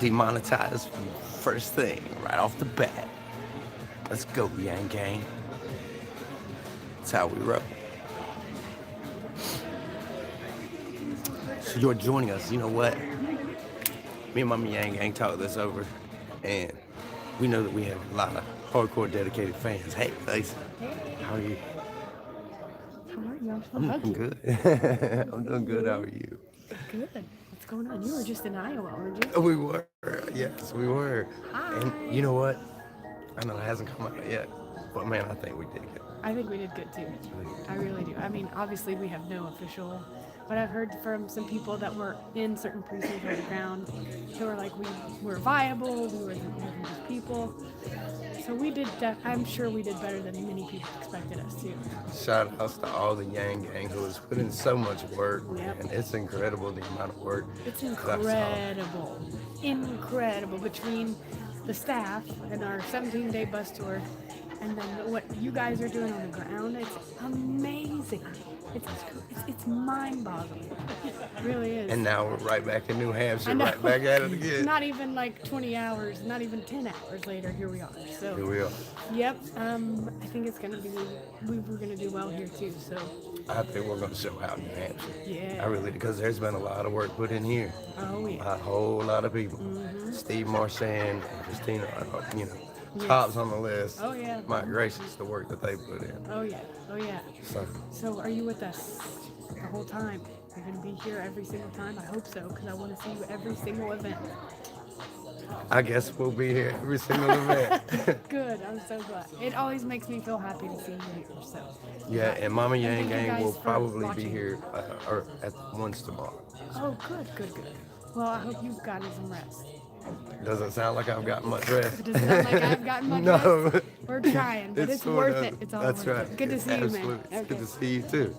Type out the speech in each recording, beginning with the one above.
demonetized first thing, right off the bat. Let's go, Yang Gang. That's how we roll. So you're joining us. You know what? Me and Mama Yang Gang talked this over, and we know that we have a lot of hardcore dedicated fans. Hey, Lacey, how are you? How are you? I'm doing good. I'm doing good. How are you? Good. What's going on? You were just in Iowa, weren't you? We were. Yes, we were. And Hi. you know what? I know it hasn't come out yet, but man, I think we did good. I think we did good too. I really do. I mean, obviously we have no official, but I've heard from some people that were in certain precincts on the ground who were like, we were viable, we were more than just people. So we did. I'm sure we did better than many people expected us to. Shout outs to all the Yang Gang who has put in so much work, Yep. and it's incredible the amount of work. It's that I saw. incredible between the staff and our 17-day bus tour, and then what you guys are doing on the ground. It's amazing. It's mind-boggling. It really is. And now we're right back in New I Hampshire, know. right back at it again. Not even like 20 hours, not even 10 hours later, here we are. So, Here we are. yep. I think it's gonna be. We're gonna do well here too. So, I think we're going to show out in New Hampshire. yeah. I really, because there's been a lot of work put in here. Oh yeah. A whole lot of people. Steve Marchand, Christina, tops on the list. Oh yeah. My gracious, the work that they put in. Oh yeah. Oh yeah. So, So, are you with us the whole time? You're gonna be here every single time. I hope so, because I want to see you every single event. I guess we'll be here every single event. Good. I'm so glad. It always makes me feel happy to see you here. So. Yeah, and Mama And Yang thank you Gang guys will for probably be watching. here or at once tomorrow. Oh, good. Well, I hope you've gotten some rest. Doesn't sound like I've got much rest. It doesn't sound like I've gotten much No. rest. We're trying, but it's sort worth of- it. It's all That's worth right. it. Good to see you, Absolutely. man. It's good to see you too.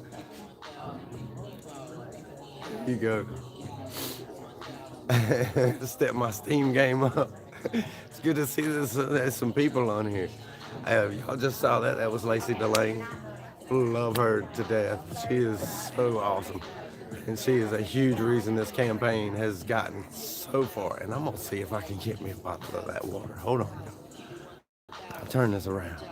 Here you go. Step my steam game up. It's good to see there's some people on here. Y'all just saw that. That was Lacey Delane. Love her to death. She is so awesome. And she is a huge reason this campaign has gotten so far. And I'm going to see if I can get me a bottle of that water. Hold on. I'll turn this around.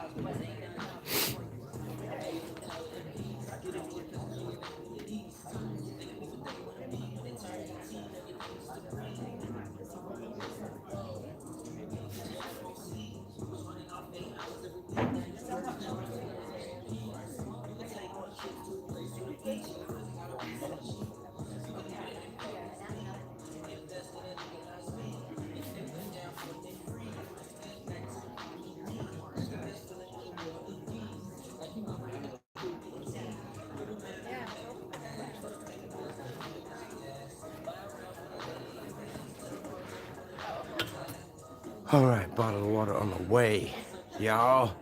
All right, bottle of water on the way. Y'all,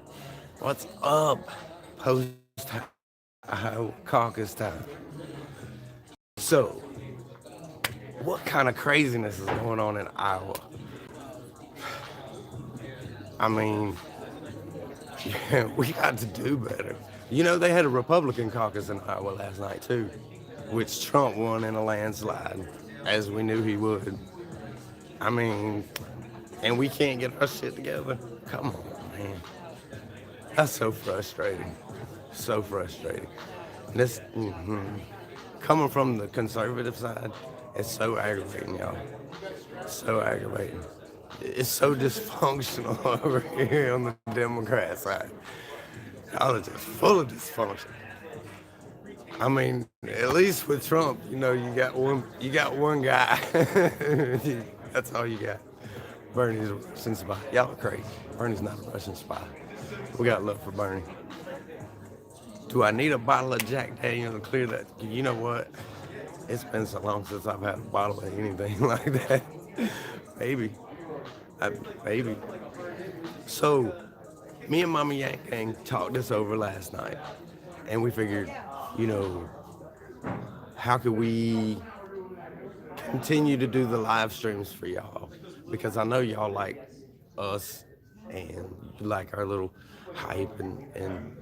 what's up? Post Iowa Caucus time. So, what kind of craziness is going on in Iowa? I mean, we got to do better. You know, they had a Republican caucus in Iowa last night, too, which Trump won in a landslide, as we knew he would. I mean, and we can't get our shit together. Come on, man. That's so frustrating. So frustrating. This, coming from the conservative side, it's so aggravating, y'all. So aggravating. It's so dysfunctional over here on the Democrat side. Y'all are just full of dysfunction. I mean, at least with Trump, you got one guy. That's all you got. Bernie's a Russian spy. Y'all are crazy. Bernie's not a Russian spy. We got love for Bernie. Do I need a bottle of Jack Daniels to clear that? You know what? It's been so long since I've had a bottle of anything like that. Maybe. Maybe. So, me and Mama Yang Gang talked this over last night. And we figured, how could we continue to do the live streams for y'all? Because I know y'all like us and you like our little hype and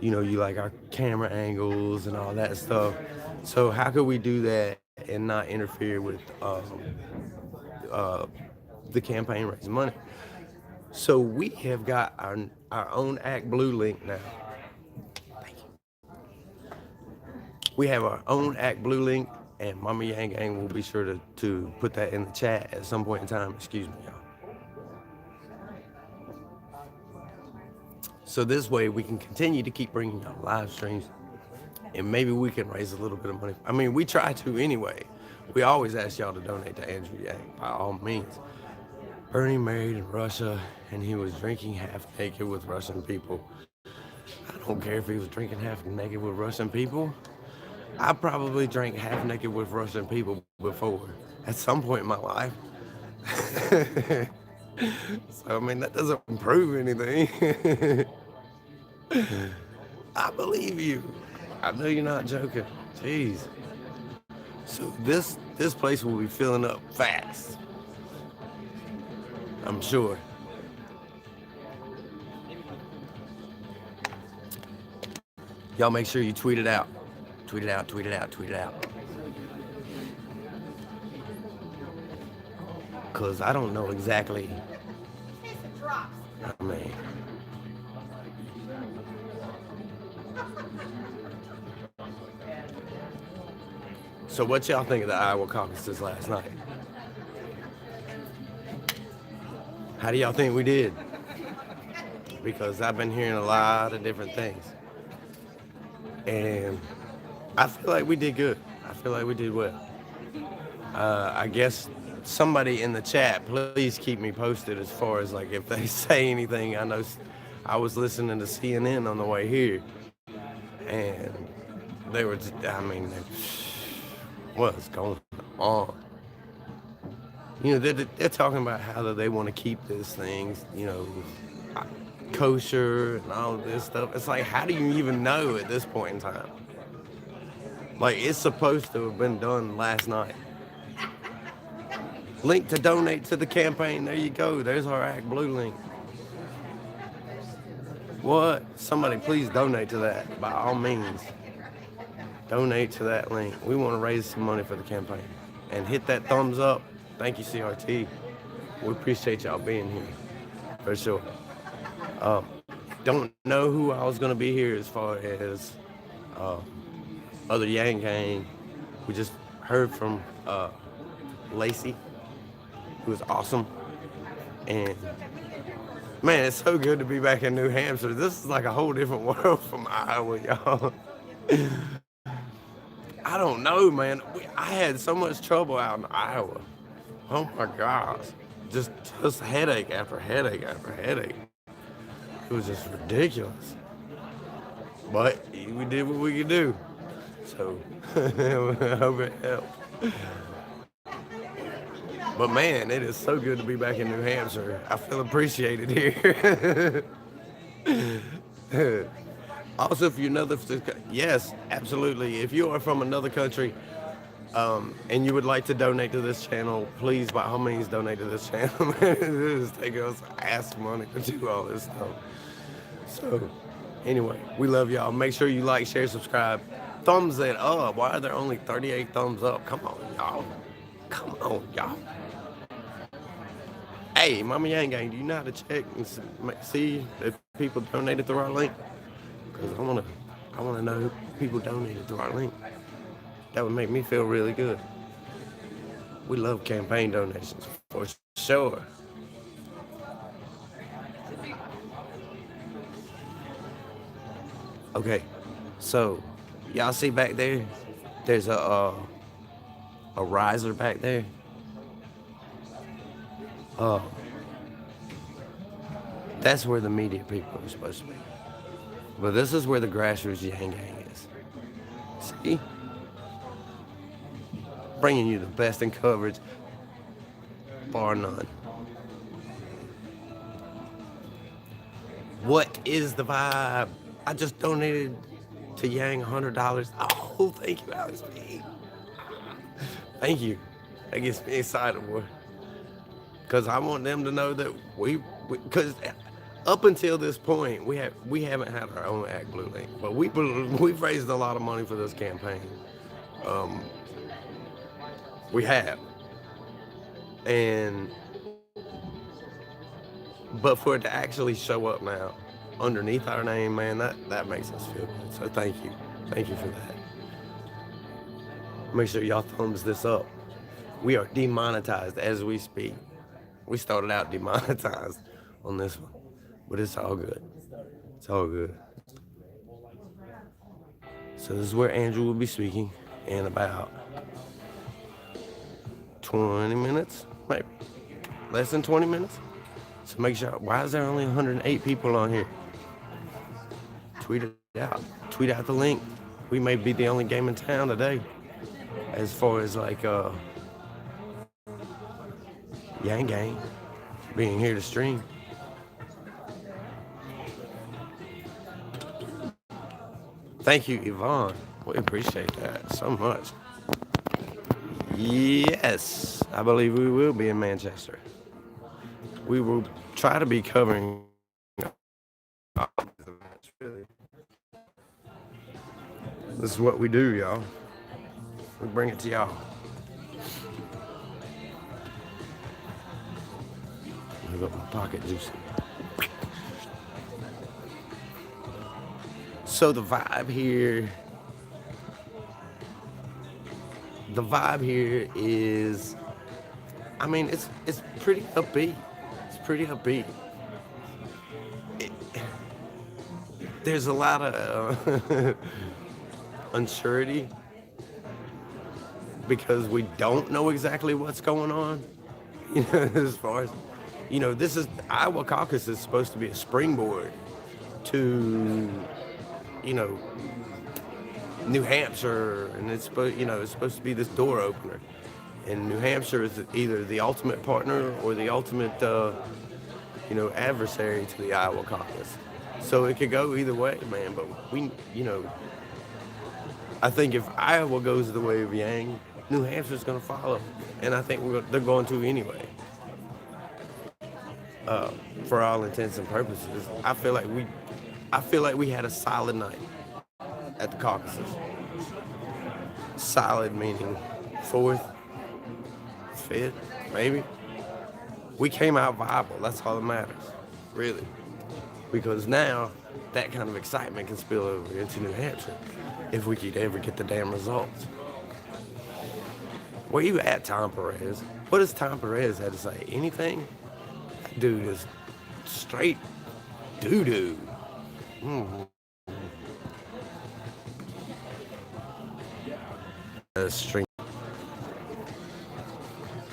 you like our camera angles and all that stuff. So how could we do that and not interfere with the campaign raise money. So we have got our own Act Blue link now. Thank you. We have our own Act Blue link, and Mama Yang Gang will be sure to put that in the chat at some point in time. Excuse me, y'all. So this way we can continue to keep bringing y'all live streams, and maybe we can raise a little bit of money. I mean, we try to anyway. We always ask y'all to donate to Andrew Yang by all means. Bernie married in Russia, and he was drinking half naked with Russian people. I don't care if he was drinking half naked with Russian people. I probably drank half naked with Russian people before, at some point in my life. So, I mean, that doesn't prove anything. I believe you. I know you're not joking. Jeez. So this place will be filling up fast. I'm sure. Y'all make sure you tweet it out. Tweet it out, tweet it out, tweet it out. Because I don't know exactly. I mean. So what y'all think of the Iowa caucuses last night? How do y'all think we did? Because I've been hearing a lot of different things. And I feel like we did good. I feel like we did well. I guess somebody in the chat, please keep me posted as far as like if they say anything. I know I was listening to CNN on the way here, and they were, I mean, what's going on? You know, they're talking about how they want to keep this thing, you know, kosher and all of this stuff. It's like, how do you even know at this point in time? Like, it's supposed to have been done last night. Link to donate to the campaign. There you go. There's our Act Blue link. What? Somebody please donate to that. By all means. Donate to that link. We want to raise some money for the campaign. And hit that thumbs up. Thank you, CRT. We appreciate y'all being here. For sure. Don't know who I was going to be here as far as other Yang Gang. We just heard from Lacey, who was awesome. And man, it's so good to be back in New Hampshire. This is like a whole different world from Iowa, y'all. I don't know, man. I had so much trouble out in Iowa. Oh my gosh. Just headache after headache after headache. It was just ridiculous. But we did what we could do. So I hope it helped. But man, it is so good to be back in New Hampshire. I feel appreciated here. Also, if you're another, yes, absolutely. If you are from another country and you would like to donate to this channel, please, by all means, donate to this channel. It is taking us ass money to do all this stuff. So, anyway, we love y'all. Make sure you like, share, subscribe. Thumbs it up. Why are there only 38 thumbs up? Come on, y'all. Come on, y'all. Hey, Mama Yang Gang, do you know how to check and see if people donated through our link? Because I want to know who people donated through our link. That would make me feel really good. We love campaign donations, for sure. Okay, so y'all see back there? There's a riser back there. That's where the media people are supposed to be. But this is where the Grassroots Yang Gang is. See? Bringing you the best in coverage, bar none. What is the vibe? I just donated to Yang $100. Oh, thank you, Alex P. Thank you. That gets me excited, boy. Because I want them to know that because up until this point, we haven't had our own Act Blue link, but we've raised a lot of money for this campaign. We have, And but for it to actually show up now underneath our name, man, that makes us feel good. So thank you for that. Make sure y'all thumbs this up. We are demonetized as we speak. We started out demonetized on this one, but it's all good. It's all good. So this is where Andrew will be speaking in about 20 minutes, maybe less than 20 minutes. So make sure. Why is there only 108 people on here? Tweet it out. Tweet out the link. We may be the only game in town today, as far as like Yang Gang being here to stream. Thank you, Yvonne. We appreciate that so much. Yes, I believe we will be in Manchester. We will try to be covering all these events, really. This is what we do, y'all. We bring it to y'all. Move up my pocket juicy. So the vibe here is, I mean, it's pretty upbeat. It's pretty upbeat. There's a lot of uncertainty because we don't know exactly what's going on. You know, as far as, you know, this is Iowa Caucus is supposed to be a springboard to, you know, New Hampshire, and it's supposed, you know, it's supposed to be this door opener. And New Hampshire is either the ultimate partner or the ultimate, you know, adversary to the Iowa Caucus. So it could go either way, man. But we, you know, I think if Iowa goes the way of Yang, New Hampshire's going to follow, and I think they're going to anyway. For all intents and purposes, I feel like we had a solid night at the caucuses. Solid meaning fourth, fifth, maybe. We came out viable. That's all that matters, really. Because now that kind of excitement can spill over into New Hampshire if we could ever get the damn results. Where you at, Tom Perez? What does Tom Perez have to say? Anything? That dude is straight doo-doo. String.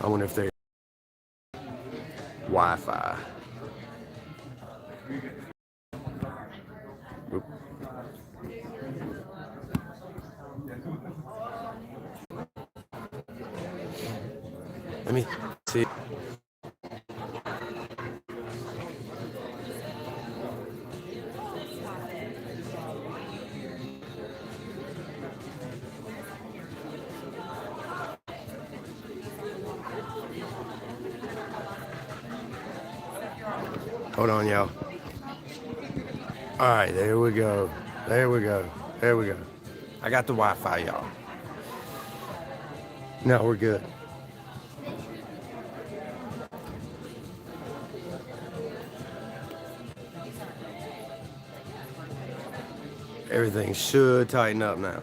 I wonder if they're Wi-Fi. Oop. Let me see. Hold on, y'all. All right, there we go. There we go. There we go. I got the Wi-Fi, y'all. No, we're good. Everything should tighten up now.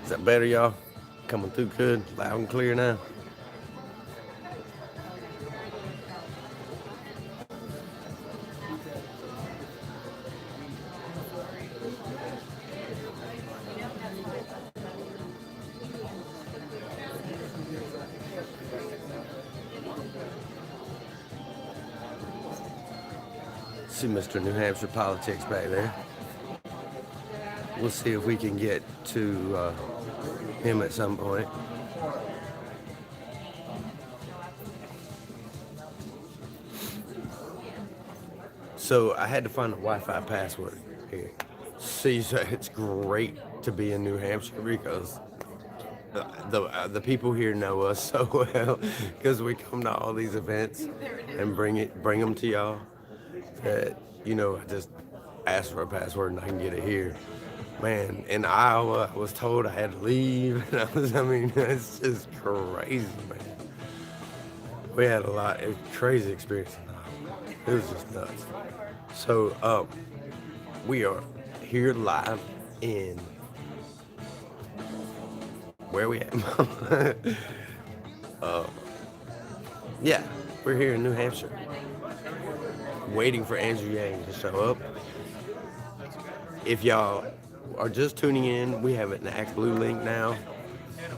Is that better, y'all? Coming through good, loud and clear now. See Mr. New Hampshire politics back there. We'll see if we can get to him at some point. So I had to find a Wi-Fi password here. See, so it's great to be in New Hampshire because the people here know us so well because we come to all these events and bring them to y'all. that, I just ask for a password and I can get it here. Man, in Iowa, I was told I had to leave. It's just crazy, man. We had a crazy experience in Iowa. It was just nuts. So, we are here live in, where we at? Yeah, we're here in New Hampshire, waiting for Andrew Yang to show up. If y'all are just tuning in, we have an Act Blue link now.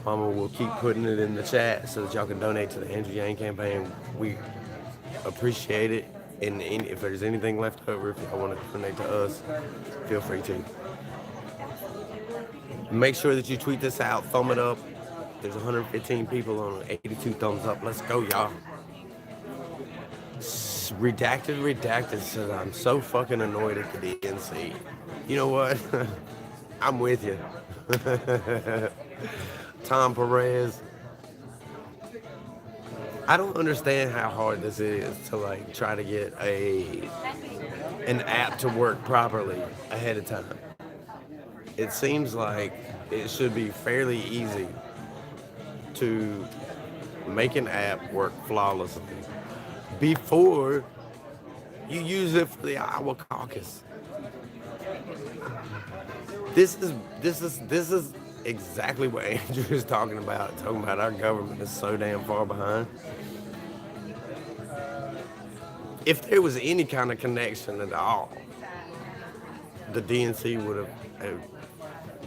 Mama will keep putting it in the chat so that y'all can donate to the Andrew Yang campaign. We appreciate it. And if there's anything left over, if y'all want to donate to us, feel free to. Make sure that you tweet this out, thumb it up. There's 115 people on 82 thumbs up. Let's go, y'all. Redacted says, I'm so fucking annoyed at the DNC. You know what? I'm with you. Tom Perez. I don't understand how hard this is to try to get an app to work properly ahead of time. It seems like it should be fairly easy to make an app work flawlessly before you use it for the Iowa Caucus. This is exactly what Andrew is talking about our government is so damn far behind. If there was any kind of connection at all, the DNC would have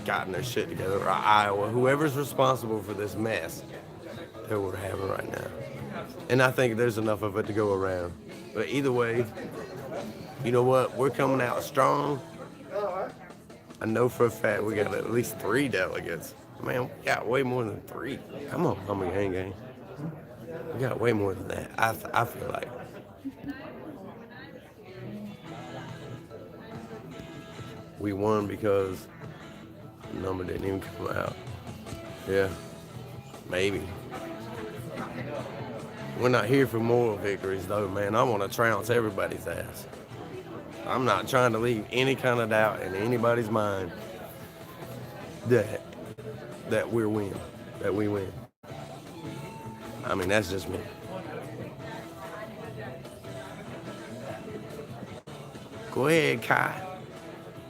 gotten their shit together, or Iowa, whoever's responsible for this mess that we're having right now. And I think there's enough of it to go around. But either way, you know what? We're coming out strong. I know for a fact we got at least 3 delegates. Man, we got way more than 3. Come on, Humble Gang. We got way more than that. I feel like. We won because the number didn't even come out. Yeah, maybe. We're not here for moral victories, though, man. I want to trounce everybody's ass. I'm not trying to leave any kind of doubt in anybody's mind that we win. I mean, that's just me. Go ahead, Kai.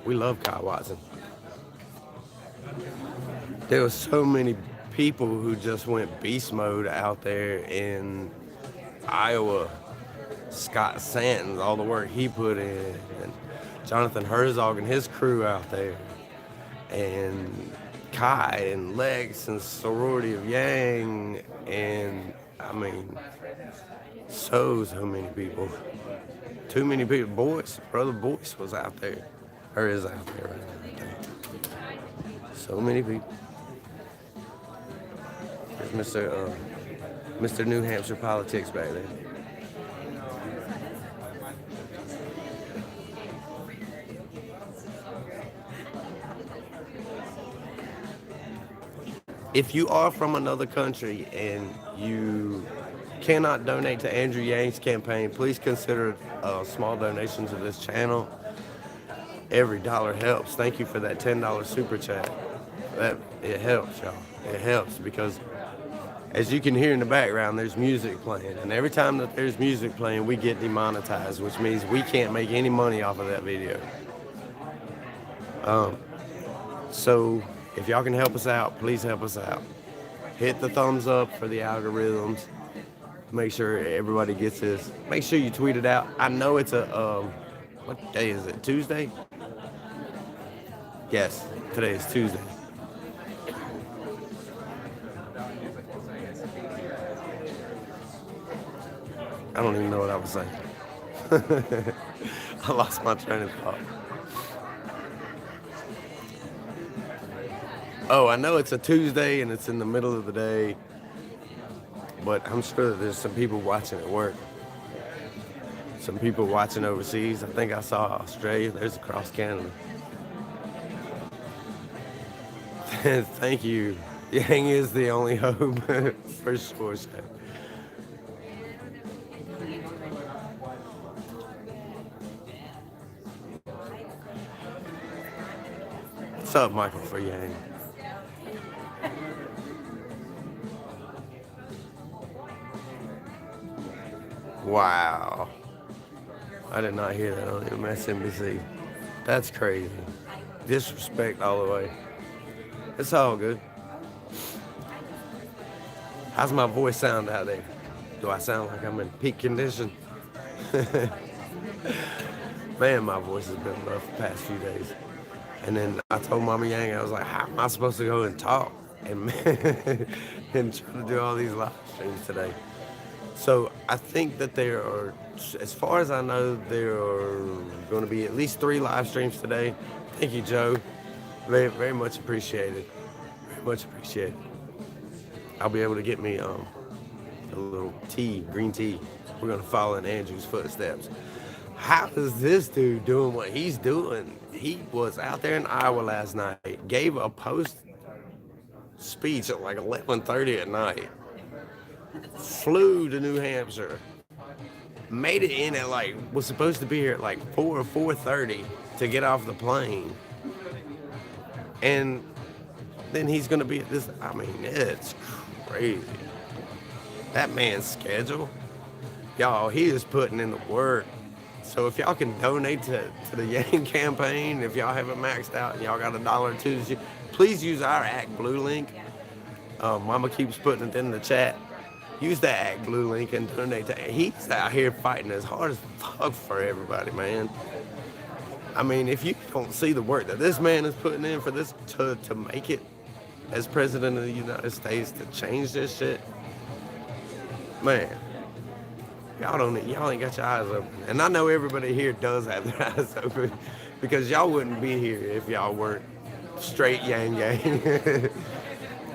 We love Kai Watson. There were so many people who just went beast mode out there in Iowa. Scott Santon, all the work he put in, and Jonathan Herzog and his crew out there, and Kai and Lex and Sorority of Yang, and I mean, so many people. Too many people. Brother Boyce was out there, or is out there right now. So many people. There's Mr. New Hampshire politics back there. If you are from another country and you cannot donate to Andrew Yang's campaign, please consider a small donation to this channel. Every dollar helps. Thank you for that $10 super chat. It helps, y'all. It helps because, as you can hear in the background, there's music playing. And every time that there's music playing, we get demonetized, which means we can't make any money off of that video. So if y'all can help us out, please help us out. Hit the thumbs up for the algorithms. Make sure everybody gets this. Make sure you tweet it out. I know it's what day is it? Tuesday? Yes, today is Tuesday. I don't even know what I was saying. I lost my train of thought. Oh, I know it's a Tuesday and it's in the middle of the day, but I'm sure that there's some people watching at work. Some people watching overseas. I think I saw Australia. There's across Canada. Thank you. Yang is the only hope for sure. up, Michael, for Yang? Wow. I did not hear that on MSNBC. That's crazy. Disrespect all the way. It's all good. How's my voice sound out there? Do I sound like I'm in peak condition? Man, my voice has been rough the past few days. And then I told Mama Yang, I was like, how am I supposed to go and talk and, and try to do all these live streams today? So I think that there are, as far as I know, there are going to be at least 3 live streams today. Thank you, Joe. Very, very much appreciated. Very much appreciated. I'll be able to get me a little tea, green tea. We're going to follow in Andrew's footsteps. How is this dude doing what he's doing? He was out there in Iowa last night, gave a post speech at like 11:30 at night, flew to New Hampshire, made it in at like, was supposed to be here at like 4 or 4:30 to get off the plane. And then he's going to be at this, I mean, it's crazy. That man's schedule, y'all, he is putting in the work. So if y'all can donate to the Yang campaign, if y'all haven't maxed out and y'all got $1 or $2, please use our Act Blue link. Mama keeps putting it in the chat. Use the Act Blue link and donate to. He's out here fighting as hard as fuck for everybody, man. I mean, if you don't see the work that this man is putting in for this to make it as president of the United States, to change this shit, man. Y'all ain't got your eyes open. And I know everybody here does have their eyes open, because y'all wouldn't be here if y'all weren't straight Yang Gang.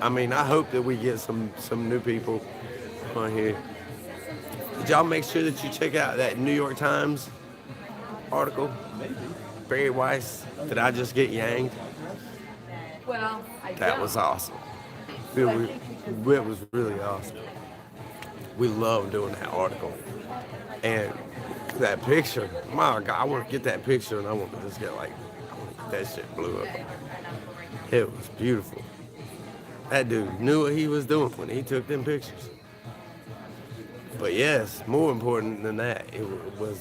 I mean, I hope that we get some new people on here. Did y'all make sure that you check out that New York Times article? Barry Weiss, did I just get yanged? Well, that was awesome. It was really awesome. We love doing that article. And that picture, my God, I want to get that picture, and I want to just get that shit blew up. It was beautiful. That dude knew what he was doing when he took them pictures. But yes, more important than that, it was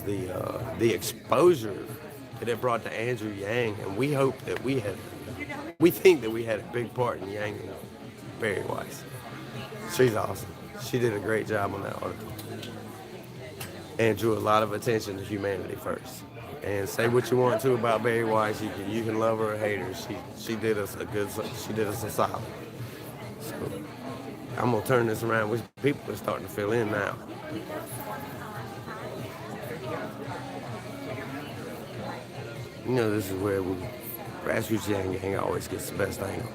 the exposure that it brought to Andrew Yang, and we hope that we think that we had a big part in Yang and Barry Weiss. She's awesome. She did a great job on that article and drew a lot of attention to humanity first. And say what you want to about Barry Weiss. You can love her or hate her. She did us a solid. So I'm gonna turn this around. People are starting to fill in now. You know, this is where Grassroots Yang Gang always gets the best angle.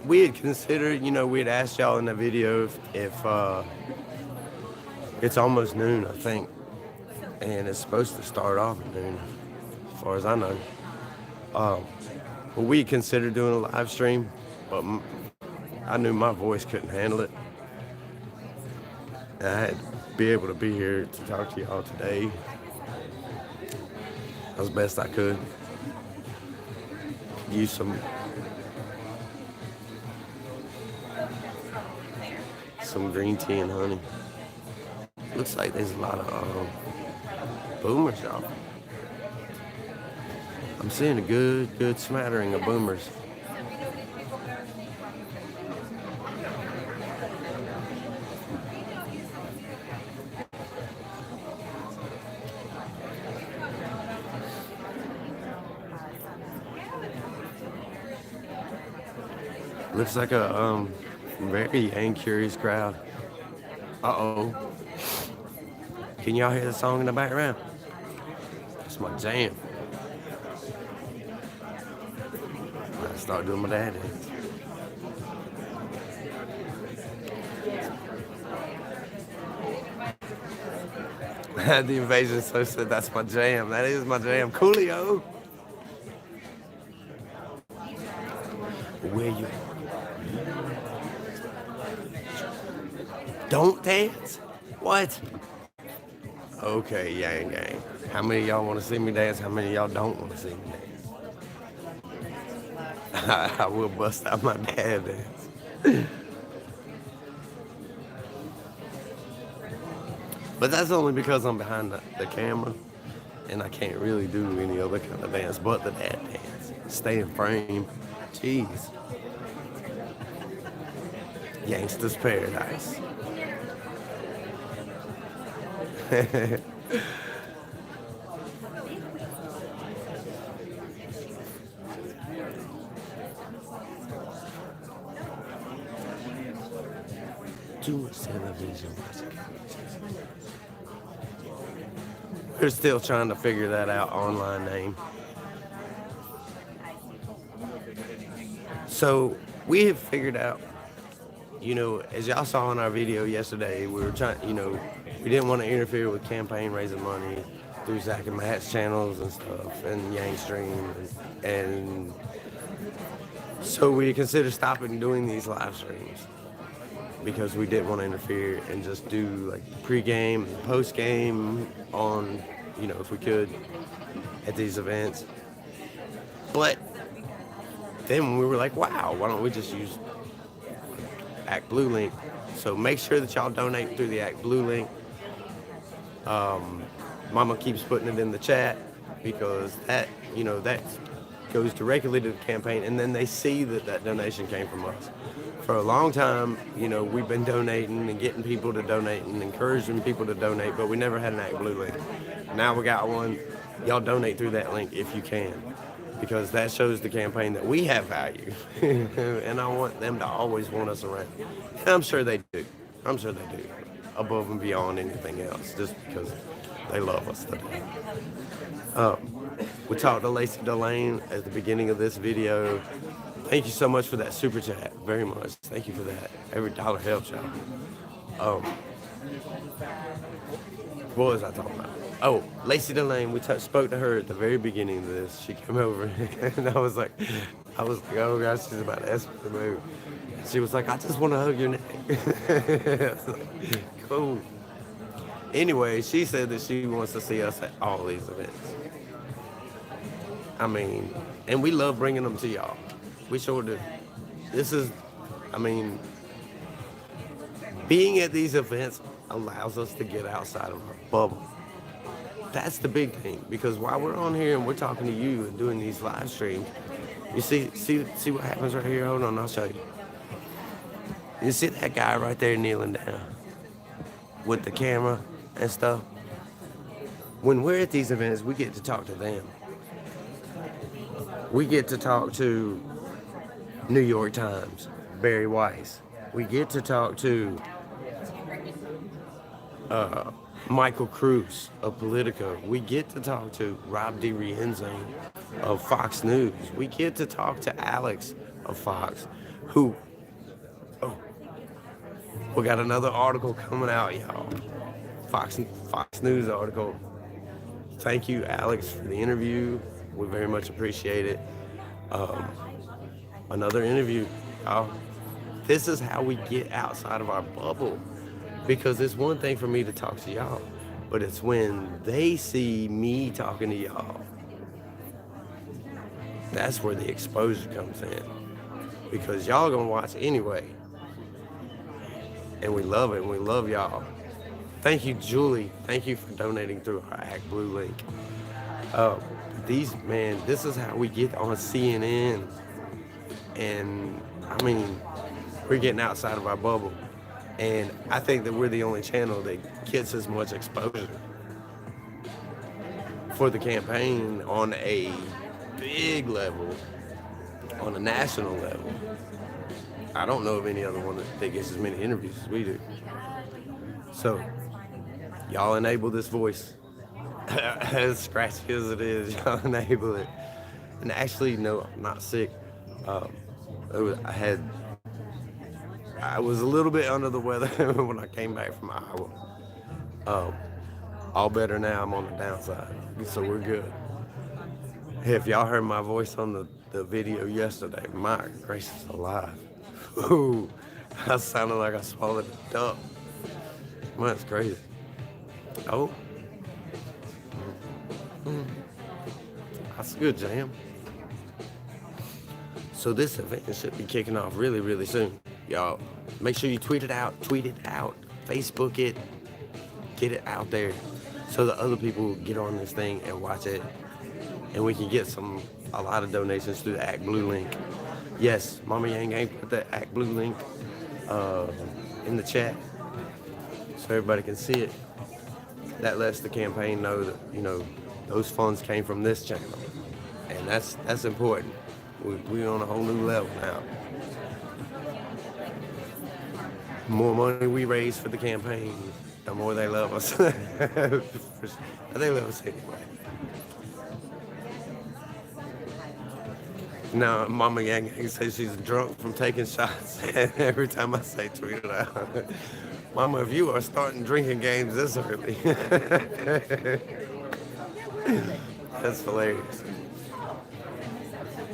We had considered, we had asked y'all in the video if it's almost noon, I think, and it's supposed to start off at noon, as far as I know. But we had considered doing a live stream, but I knew my voice couldn't handle it. And I had to be able to be here to talk to y'all today as best I could. Use some green tea and honey. Looks like there's a lot of boomers, y'all. I'm seeing a good smattering of boomers. Looks like a very curious crowd. Uh-oh. Can y'all hear the song in the background? That's my jam. I start doing my dad dance. The invasion so said that's my jam. That is my jam. Coolio. Where you? Don't dance? What? Okay, gang. How many of y'all want to see me dance? How many of y'all don't want to see me dance? I will bust out my dad dance. But that's only because I'm behind the camera and I can't really do any other kind of dance but the dad dance. Stay in frame. Jeez. Gangsta's paradise. Too much television. We're still trying to figure that out, online name. So we have figured out, as y'all saw in our video yesterday, we were trying, we didn't want to interfere with campaign raising money through Zach and Matt's channels and stuff, and Yang Stream, and so we considered stopping doing these live streams because we didn't want to interfere and just do like pre-game and post-game on, if we could at these events. But then we were like, wow, why don't we just use Act Blue link? So make sure that y'all donate through the Act Blue link. Mama keeps putting it in the chat because that goes directly to the campaign, and then they see that donation came from us. For a long time, we've been donating and getting people to donate and encouraging people to donate, but we never had an Act Blue link. Now we got one. Y'all donate through that link if you can, because that shows the campaign that we have value, and I want them to always want us around. And I'm sure they do. Above and beyond anything else, just because they love us today. We talked to Lacey Delane at the beginning of this video. Thank you so much for that super chat, very much. Thank you for that. Every dollar helps y'all. What was I talking about? Oh, Lacey Delane, we spoke to her at the very beginning of this. She came over and I was like, oh gosh, she's about to ask me to move. She was like, I just want to hug your neck. I was like, cool. Anyway, she said that she wants to see us at all these events. And we love bringing them to y'all. We sure do. Being at these events allows us to get outside of our bubble. That's the big thing, because while we're on here and we're talking to you and doing these live streams, you see what happens right here? Hold on, I'll show you. You see that guy right there kneeling down with the camera and stuff? When we're at these events, we get to talk to them. We get to talk to New York Times, Barry Weiss. We get to talk to Michael Cruz of Politico. We get to talk to Rob DiRienzo of Fox News. We get to talk to Alex of Fox, who, we got another article coming out, y'all. Fox News article. Thank you, Alex, for the interview. We very much appreciate it. Another interview, y'all. This is how we get outside of our bubble. Because it's one thing for me to talk to y'all, but it's when they see me talking to y'all. That's where the exposure comes in. Because y'all gonna watch anyway. And we love it, and we love y'all. Thank you, Julie. Thank you for donating through our Act Blue link. This is how we get on CNN. And we're getting outside of our bubble. And I think that we're the only channel that gets as much exposure for the campaign on a big level, on a national level. I don't know of any other one that gets as many interviews as we do. So, y'all enable this voice. As scratchy as it is, y'all enable it. And actually, no, I'm not sick. I was a little bit under the weather when I came back from Iowa. All better now. I'm on the downside, so we're good. Hey, if y'all heard my voice on the video yesterday, my gracious alive. Ooh, I sounded like I swallowed a duck. Man, that's crazy. Oh, that's good, Jam. So this event should be kicking off really, really soon. Y'all, make sure you tweet it out, Facebook it, get it out there so that other people get on this thing and watch it. And we can get a lot of donations through the Act Blue link. Yes, Mama Yang Gang put the Act Blue link in the chat so everybody can see it. That lets the campaign know that, those funds came from this channel. And that's important. We're on a whole new level now. The more money we raise for the campaign, the more they love us. They love us anyway. Now, Mama Yang says she's drunk from taking shots. And every time I say tweet it out, Mama, if you are starting drinking games this early, that's hilarious.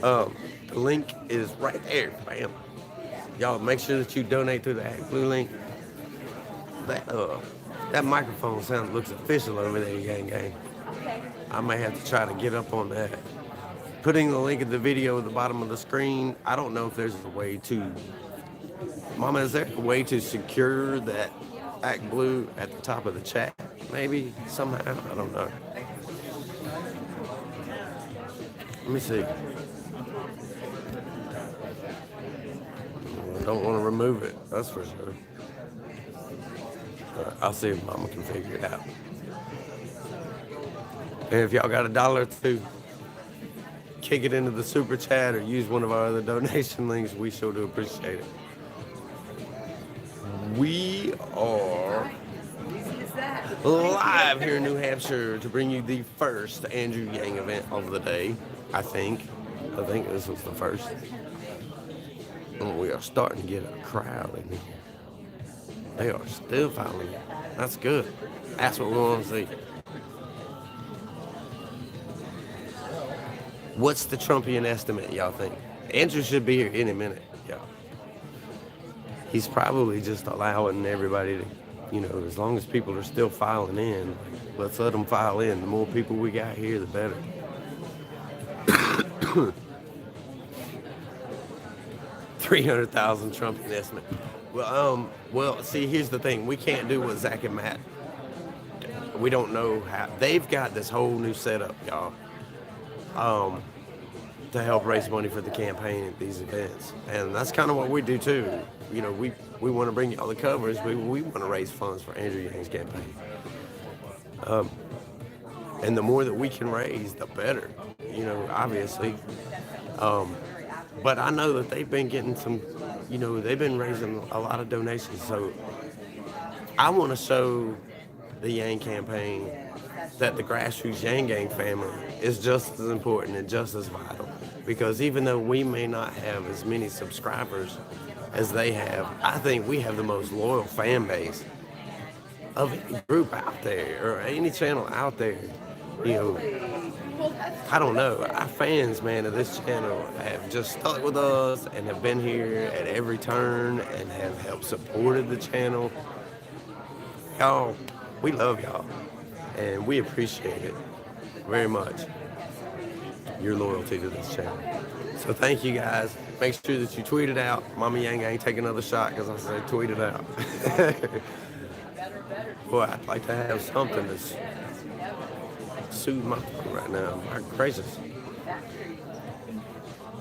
The link is right there, bam. Y'all make sure that you donate through the Act Blue link. That microphone looks official over there, Gang Gang. I may have to try to get up on that. Putting the link of the video at the bottom of the screen. I don't know if there's a way to, Mama, is there a way to secure that Act Blue at the top of the chat? Maybe, somehow, I don't know. Let me see. I don't want to remove it, that's for sure. I'll see if Mama can figure it out. And if y'all got $1 or $2, kick it into the super chat or use one of our other donation links. We sure do appreciate it. We are live here in New Hampshire to bring you the first Andrew Yang event of the day. I think this was the first. And we are starting to get a crowd in here. They are still following you. That's good. That's what we want to see. What's the Trumpian estimate, y'all think? Andrew should be here any minute, y'all. He's probably just allowing everybody to, as long as people are still filing in, let's let them file in. The more people we got here, the better. 300,000 Trumpian estimate. Well, see, here's the thing. We can't do what Zach and Matt. We don't know how. They've got this whole new setup, y'all. To help raise money for the campaign at these events. And that's kind of what we do too. We want to bring y'all the covers. We want to raise funds for Andrew Yang's campaign. And the more that we can raise, the better, obviously. But I know that they've been getting some, they've been raising a lot of donations. So I want to show the Yang campaign that the Grassroots Yang Gang family is just as important and just as vital. Because even though we may not have as many subscribers as they have, I think we have the most loyal fan base of any group out there or any channel out there. I don't know. Our fans, man, of this channel have just stuck with us and have been here at every turn and have helped supported the channel. Y'all, we love y'all. And we appreciate it very much, your loyalty to this channel. So thank you guys. Make sure that you tweet it out. Mama Yang ain't take another shot because I said tweet it out. Boy, I'd like to have something that's soothe my throat right now. My gracious.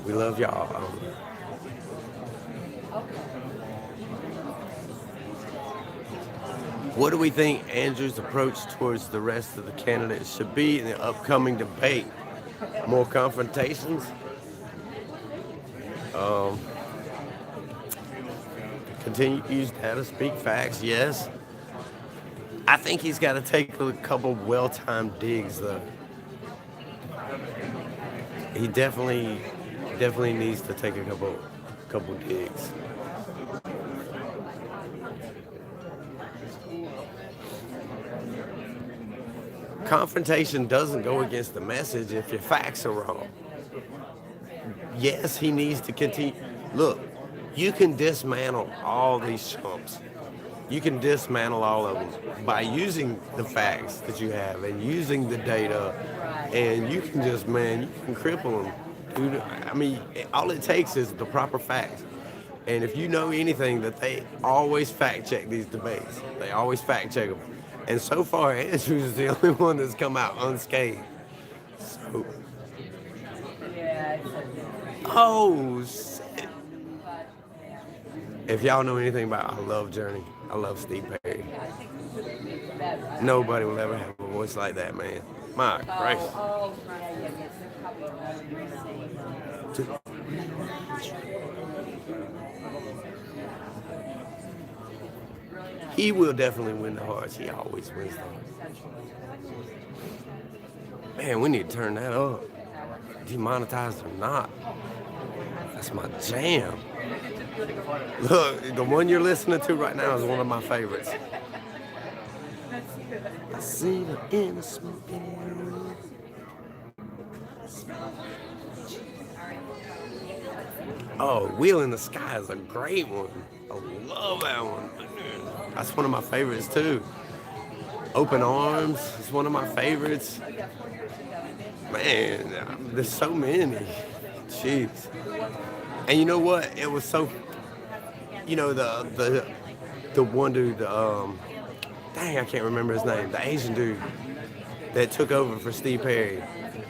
We love y'all. What do we think Andrew's approach towards the rest of the candidates should be in the upcoming debate? More confrontations? Continue to use data, speak facts, yes. I think he's got to take a couple well-timed digs, though. He definitely needs to take a couple digs. confrontation doesn't go against the message if your facts are wrong. Yes, he needs to continue. Look, you can dismantle all these chumps. You can dismantle all of them by using the facts that you have and using the data, and you can just, man, you can cripple them. Dude, I mean, all it takes is the proper facts. And if you know anything, that they always fact check these debates. They always fact check them. And so far, Andrews is the only one that's come out unscathed. So, oh, shit. If y'all know anything about, I love Journey. I love Steve Perry. Nobody will ever have a voice like that, man. My Christ. He will definitely win the hearts. He always wins the hearts. Man, we need to turn that up. Demonetized or not. That's my jam. Look, the one you're listening to right now is one of my favorites. I see her in the smoking room. Oh, Wheel in the Sky is a great one. I love that one. That's one of my favorites too. Open Arms is one of my favorites. Man, there's so many. Jeez. And you know what? It was so, you know, the one dude, dang, I can't remember his name, the Asian dude that took over for Steve Perry.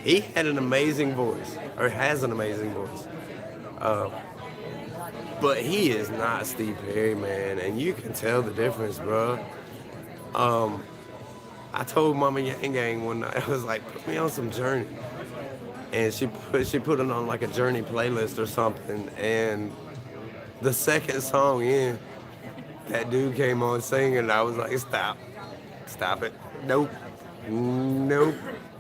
He had an amazing voice, or has an amazing voice. But he is not Steve Perry, man, and you can tell the difference, bro. I told Mama Yang Gang one night, I was like, put me on some Journey. And she put it on like a Journey playlist or something, and the second song in, that dude came on singing, and I was like, stop it, nope,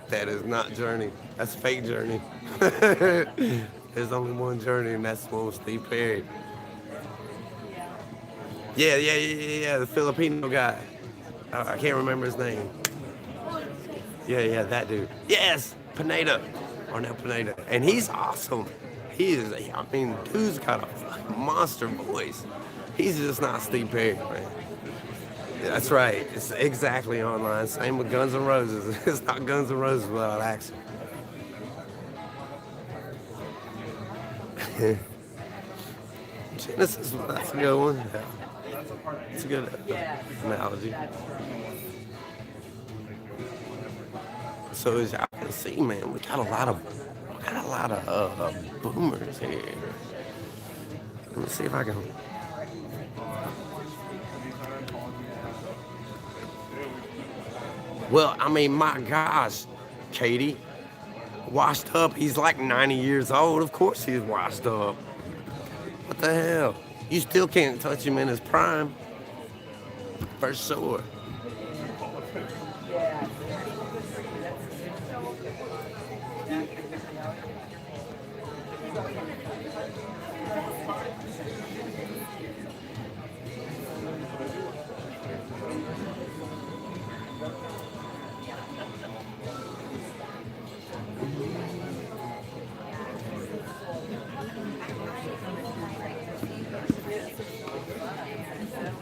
that is not Journey, that's fake Journey. There's only one Journey, and that's one with Steve Perry. Yeah, the Filipino guy, I can't remember his name. Yeah, that dude. Yes, Pineda. Arnel Pineda. And he's awesome. He is, I mean, dude's got a fucking monster voice. He's just not Steve Perry, man. That's right. It's exactly online. Same with Guns N' Roses. It's not Guns N' Roses without action. Genesis, that's a good one. It's a good analogy. So as y'all can see, man, we got a lot of boomers here. Let me see if I can. Well, I mean, my gosh, Katie, washed up. He's like 90 years old. Of course he's washed up. What the hell? You still can't touch him in his prime. For sure.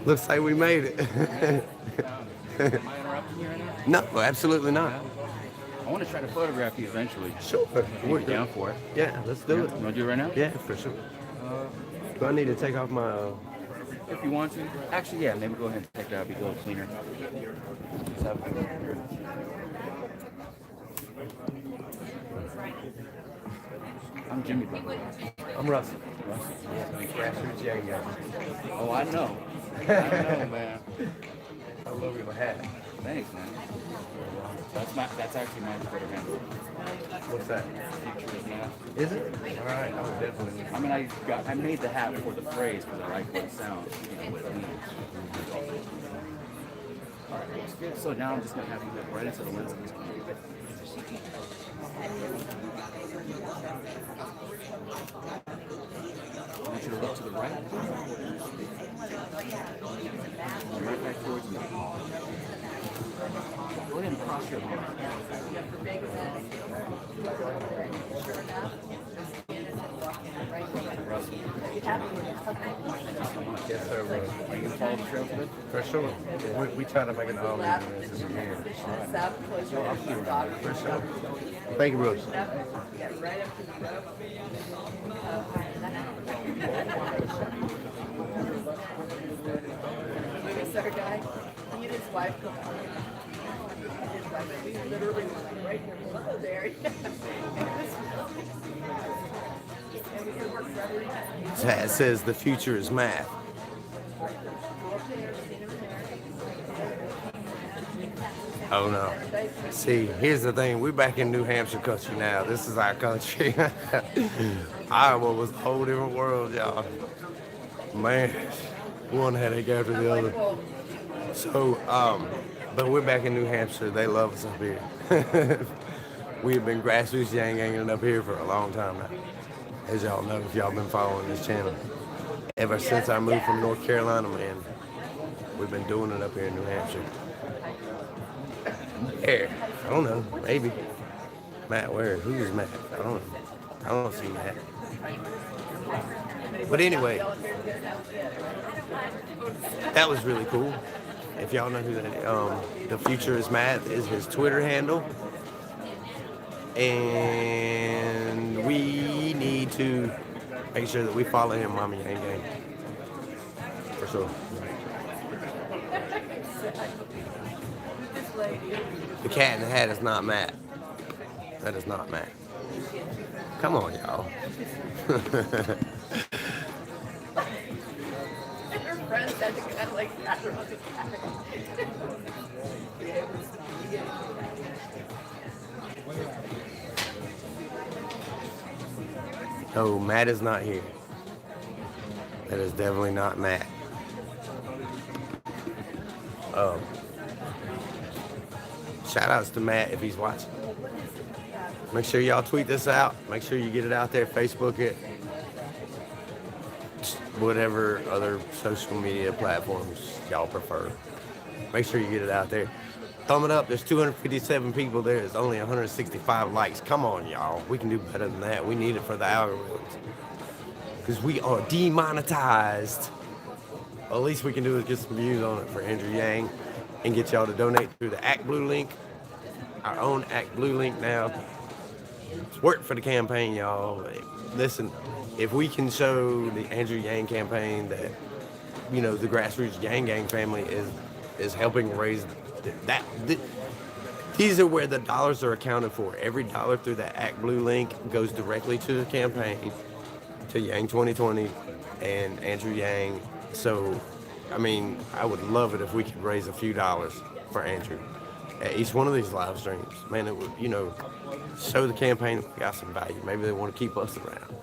Looks like we made it. Am I interrupting you right now? No, absolutely not. I want to try to photograph you eventually. Sure. We're down for it. Yeah, let's do it. You want to do it right now? Yeah, for sure. Do I need to take off my... If you want to. Actually, yeah, maybe go ahead and take that. It'll be a little cleaner. I'm Jimmy, by the way. I'm Russell. Russell. Grassroots young guy. Oh, I know. I know, man. I love your hat. Thanks, man. That's actually my Twitter handle. What's that? Future is now. Is it? All right, I would definitely. I mean, I made the hat for the phrase for the right word sound. You know what it means. All right, that's good. So now I'm just gonna have you look right into the lens of this camera. I want you to look to the right. Right back towards me. Go ahead and cross your arms. So Are you gonna follow the trail today? for sure, we try to make it all easy as we can. For sure. Thank you, Bruce. Movie star guy, he and his wife come out. His wife, we literally were right here below there. And we could work forever. It says the future is math. Oh no. See, here's the thing. We're back in New Hampshire country now. This is our country. Iowa was a whole different world, y'all. Man, one headache after the other. So, but we're back in New Hampshire. They love us up here. We've been Grassroots yang-ganging up here for a long time now. As y'all know, if y'all been following this channel. Ever since I moved from North Carolina, man, we've been doing it up here in New Hampshire. Where? I don't know. Maybe. Matt, where? Who's Matt? I don't know. I don't see Matt. But anyway, that was really cool. If y'all know who that the future is Matt is his Twitter handle. And we need to make sure that we follow him, Mama Yang Gang. For sure. The cat in the hat is not Matt. That is not Matt. Come on, y'all. Her friends had to kind of like pat around the cat. No, Matt is not here. That is definitely not Matt. Shout outs to Matt if he's watching. Make sure y'all tweet this out. Make sure you get it out there, Facebook it, whatever other social media platforms y'all prefer. Make sure you get it out there. Thumb it up. There's 257 people there. There's only 165 likes. Come on, y'all. We can do better than that. We need it for the algorithms. Because we are demonetized. Well, at least we can do is get some views on it for Andrew Yang and get y'all to donate through the Act Blue link. Our own Act Blue link now. It's work for the campaign, y'all. Listen, if we can show the Andrew Yang campaign that, you know, the Grassroots Yang Gang family is helping raise that. These are where the dollars are accounted for. Every dollar through that Act Blue link goes directly to the campaign, to Yang 2020 and Andrew Yang. So, I mean, I would love it if we could raise a few dollars for Andrew at each one of these live streams. Man, it would, you know, show the campaign that we got some value. Maybe they want to keep us around.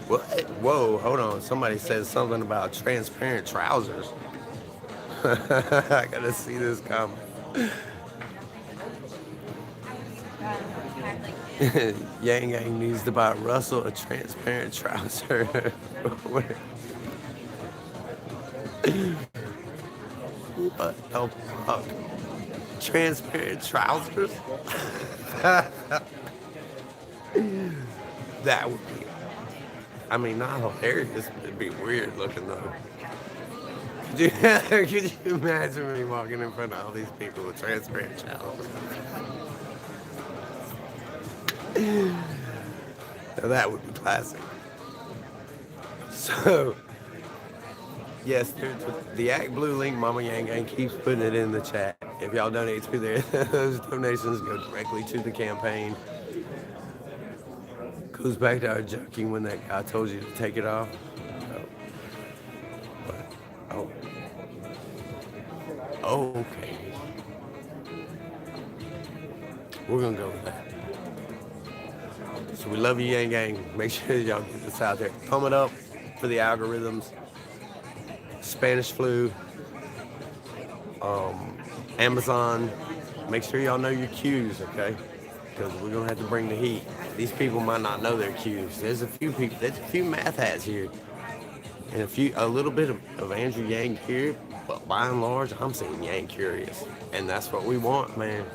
What? Whoa, hold on. Somebody says something about transparent trousers. I gotta see this comment. Yang Gang needs to buy Russell a transparent trouser. What the fuck? Transparent trousers? That would be, I mean, not hilarious, but it'd be weird looking though. Could you imagine me walking in front of all these people with transparent trousers? Now that would be classic. So, yes, the Act Blue link, Mama Yang Gang keeps putting it in the chat. If y'all donate through there, those donations go directly to the campaign. Goes back to our joking when that guy told you to take it off. Oh, okay. We're gonna go with that. So we love you, Yang Gang. Make sure y'all get this out there. Thumb it up for the algorithms. Spanish flu. Amazon. Make sure y'all know your cues, okay? Because we're gonna have to bring the heat. These people might not know their cues. There's a few people. There's a few math hats here, and a little bit of Andrew Yang here. But by and large, I'm seeing Yang curious, and that's what we want, man.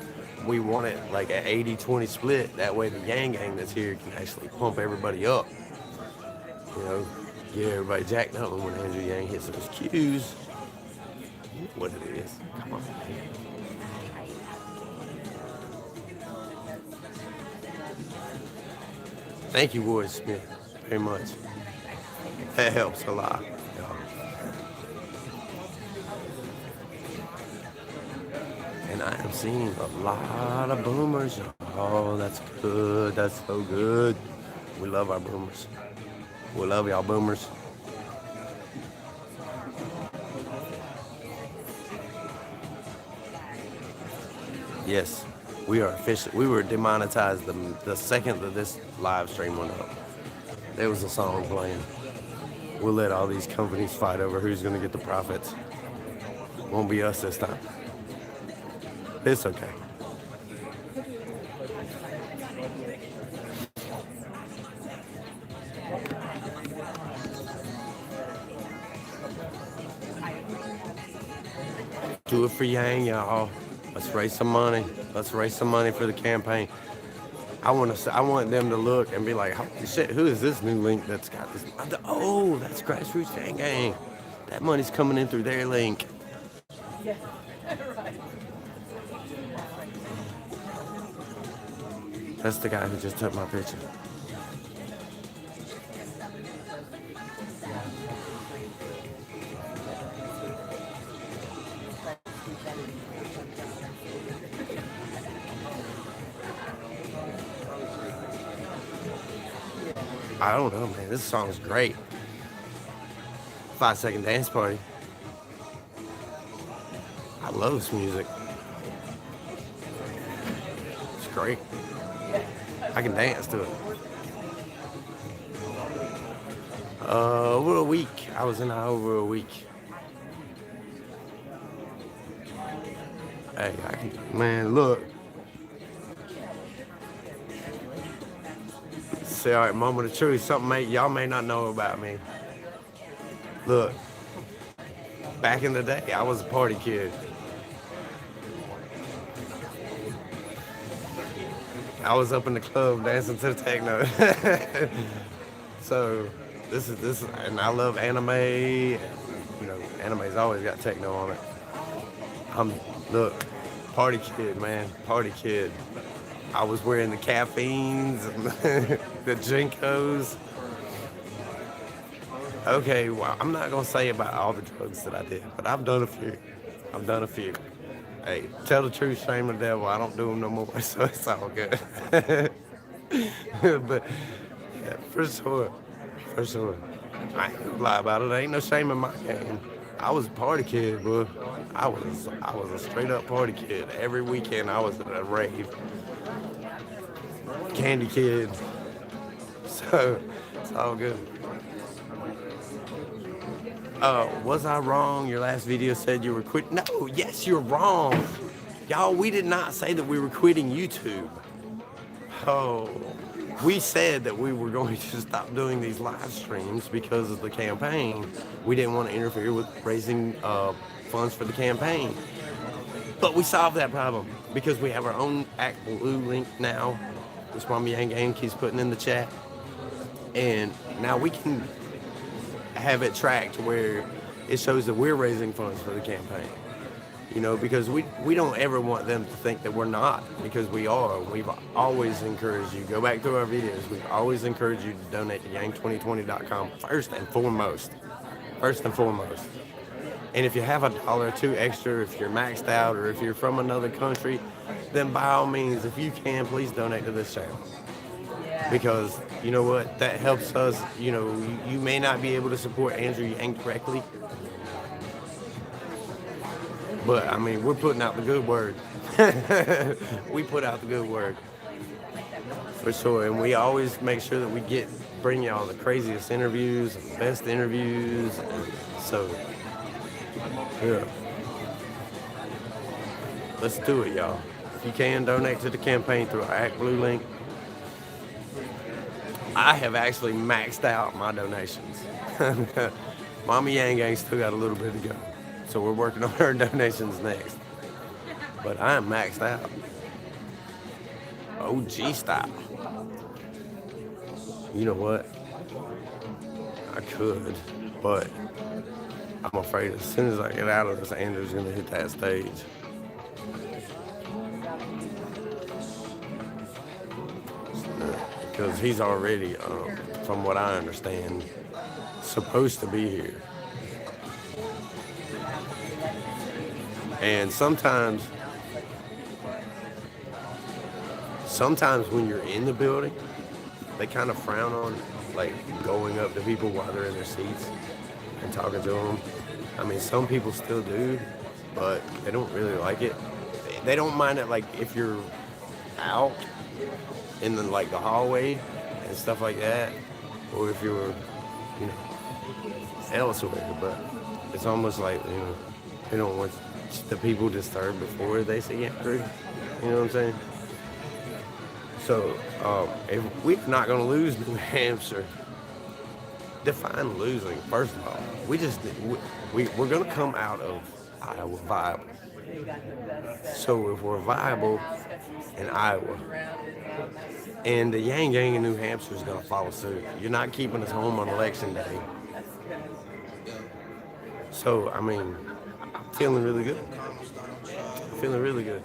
we want it like an 80-20 split. That way the Yang Gang that's here can actually pump everybody up. You know, get everybody jacked up when Andrew Yang hits those cues. What it is. Come on, man. Thank you, Ward Smith, very much. That helps a lot. Y'all. And I am seeing a lot of boomers. Oh, that's good. That's so good. We love our boomers. We love y'all boomers. Yes, we are official. We were demonetized the second that this live stream went up. There was a song playing. We'll let all these companies fight over who's going to get the profits. Won't be us this time. It's okay. Do it for Yang, y'all. Let's raise some money. Let's raise some money for the campaign. I want them to look and be like, holy shit, who is this new link that's got this? Oh, that's Grassroots Yang Gang. That money's coming in through their link. Yeah, right. That's the guy who just took my picture. I don't know, man. This song's great. 5-second dance party. I love this music. It's great. I can dance to it. Over a week. I was in Iowa over a week. Hey, man, look. Say, all right, moment of truth. Something y'all may not know about me. Look, back in the day, I was a party kid. I was up in the club dancing to the techno. So this is, and I love anime. You know, anime's always got techno on it. Look, party kid, man, party kid. I was wearing the caffeines and the Jinkos. Okay, well, I'm not gonna say about all the drugs that I did, but I've done a few. I've done a few. Hey, tell the truth, shame the devil. I don't do them no more, so it's all good. But yeah, for sure, I ain't gonna lie about it. There ain't no shame in my game. I was a party kid, bro. I was a straight up party kid. Every weekend I was at a rave. Candy kid. So it's all good. Was I wrong? Your last video said you were quitting. No, yes, you're wrong. Y'all, we did not say that we were quitting YouTube. Oh, we said that we were going to stop doing these live streams because of the campaign. We didn't want to interfere with raising funds for the campaign. But we solved that problem because we have our own Act Blue link now, which Mama Yang Gang keeps putting in the chat. And now we can have it tracked where it shows that we're raising funds for the campaign. You know, because we don't ever want them to think that we're not, because we are. We've always encouraged you. Go back to our videos. We've always encouraged you to donate to yang2020.com first and foremost. First and foremost. And if you have $1 or $2 extra, if you're maxed out, or if you're from another country, then by all means, if you can, please donate to this channel. Because, you know what, that helps us. You know, you may not be able to support Andrew Yang directly, but, I mean, we're putting out the good word. We put out the good word. For sure. And we always make sure that we bring y'all the craziest interviews, and the best interviews. And so, yeah. Let's do it, y'all. If you can, donate to the campaign through our Act Blue link. I have actually maxed out my donations. Mama Yang Gang still got a little bit to go. So we're working on her donations next. But I am maxed out. OG style. You know what? I could, but I'm afraid as soon as I get out of this, Andrew's gonna hit that stage. Because he's already, from what I understand, supposed to be here. And sometimes when you're in the building, they kind of frown on like going up to people while they're in their seats and talking to them. I mean, some people still do, but they don't really like it. They don't mind it like if you're out in the like the hallway and stuff like that, or if you're, you know, elsewhere. But it's almost like, you know, they don't want the people disturbed before they see Andrew. You know what I'm saying? So if we're not going to lose New Hampshire, define losing. First of all, we're going to come out of Iowa viable. So if we're viable in Iowa, and the Yang Gang in New Hampshire is going to follow suit, you're not keeping us home on election day. So I mean, I'm feeling really good. Feeling really good.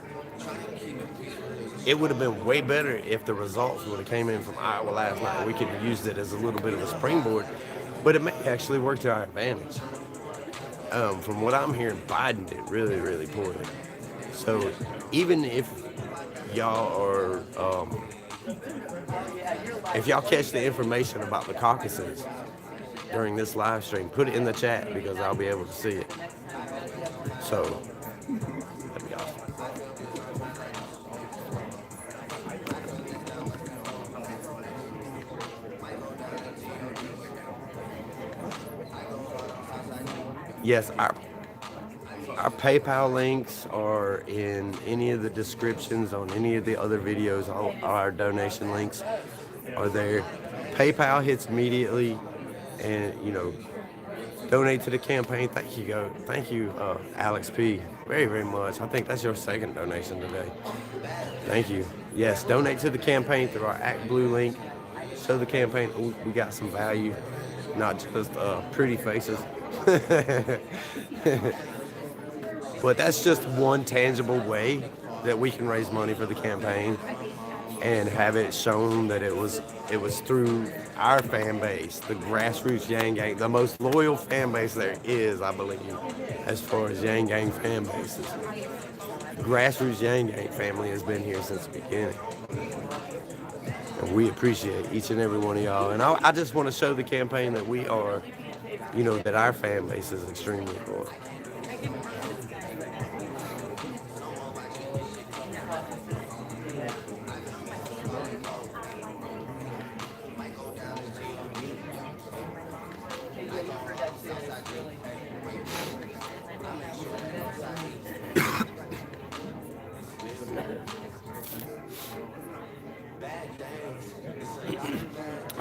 It would have been way better if the results would have came in from Iowa last night. We could have used it as a little bit of a springboard, but it may actually work to our advantage. From what I'm hearing, Biden did really, really poorly. So even if y'all are, if y'all catch the information about the caucuses during this live stream, put it in the chat because I'll be able to see it. So that'd be awesome. Yes, our PayPal links are in any of the descriptions on any of the other videos. All our donation links are there. PayPal hits immediately, and you know, donate to the campaign. Thank you, Alex P. Very, very much. I think that's your second donation today. Thank you. Yes, donate to the campaign through our Act Blue link. Show the campaign we got some value, not just pretty faces. But that's just one tangible way that we can raise money for the campaign and have it shown that it was through our fan base, the Grassroots Yang Gang, the most loyal fan base there is, I believe, as far as Yang Gang fan bases. Grassroots Yang Gang family has been here since the beginning. And we appreciate each and every one of y'all. And I just want to show the campaign that we are, you know, that our fan base is extremely loyal.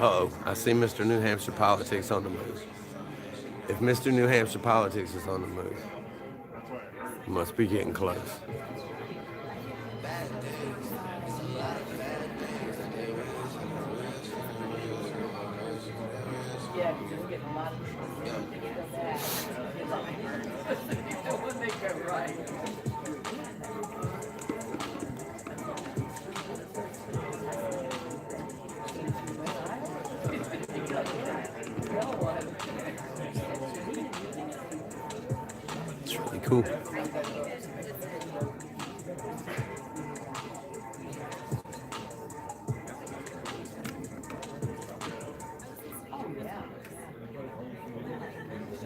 Uh-oh, I see Mr. New Hampshire politics on the move. If Mr. New Hampshire politics is on the move, he must be getting close. Yeah, because you're getting a lot of when they go right. It's really cool.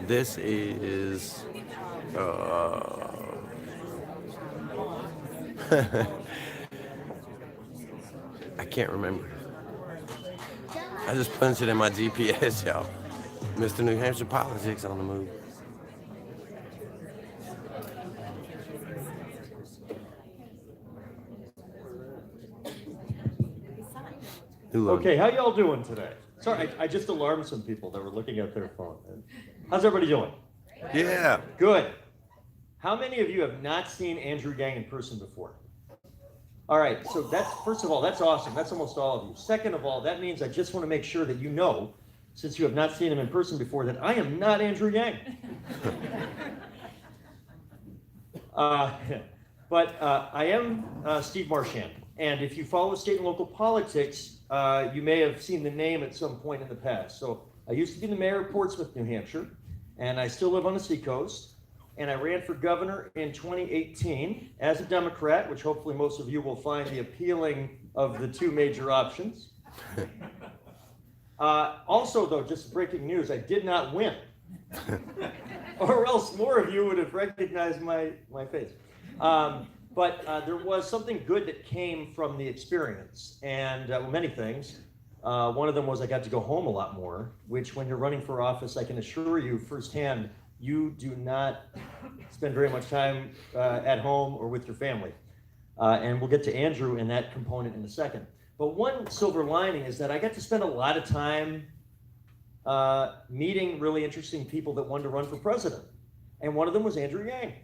This is I can't remember. I just punched it in my GPS, y'all. Mr. New Hampshire politics on the move. Okay, how y'all doing today? Sorry, I just alarmed some people that were looking at their phone. How's everybody doing? Yeah. Good. How many of you have not seen Andrew Gang in person before? All right, so first of all, that's awesome. That's almost all of you. Second of all, that means I just want to make sure that you know, since you have not seen him in person before, that I am not Andrew Yang. But I am Steve Marchand. And if you follow state and local politics, you may have seen the name at some point in the past. So I used to be the mayor of Portsmouth, New Hampshire, and I still live on the seacoast. And I ran for governor in 2018 as a Democrat, which hopefully most of you will find the appealing of the two major options. Also, though, just breaking news, I did not win. Or else more of you would have recognized my face. But there was something good that came from the experience, and many things. One of them was I got to go home a lot more, which when you're running for office, I can assure you firsthand, you do not spend very much time at home or with your family. And we'll get to Andrew and that component in a second. But one silver lining is that I got to spend a lot of time meeting really interesting people that wanted to run for president. And one of them was Andrew Yang.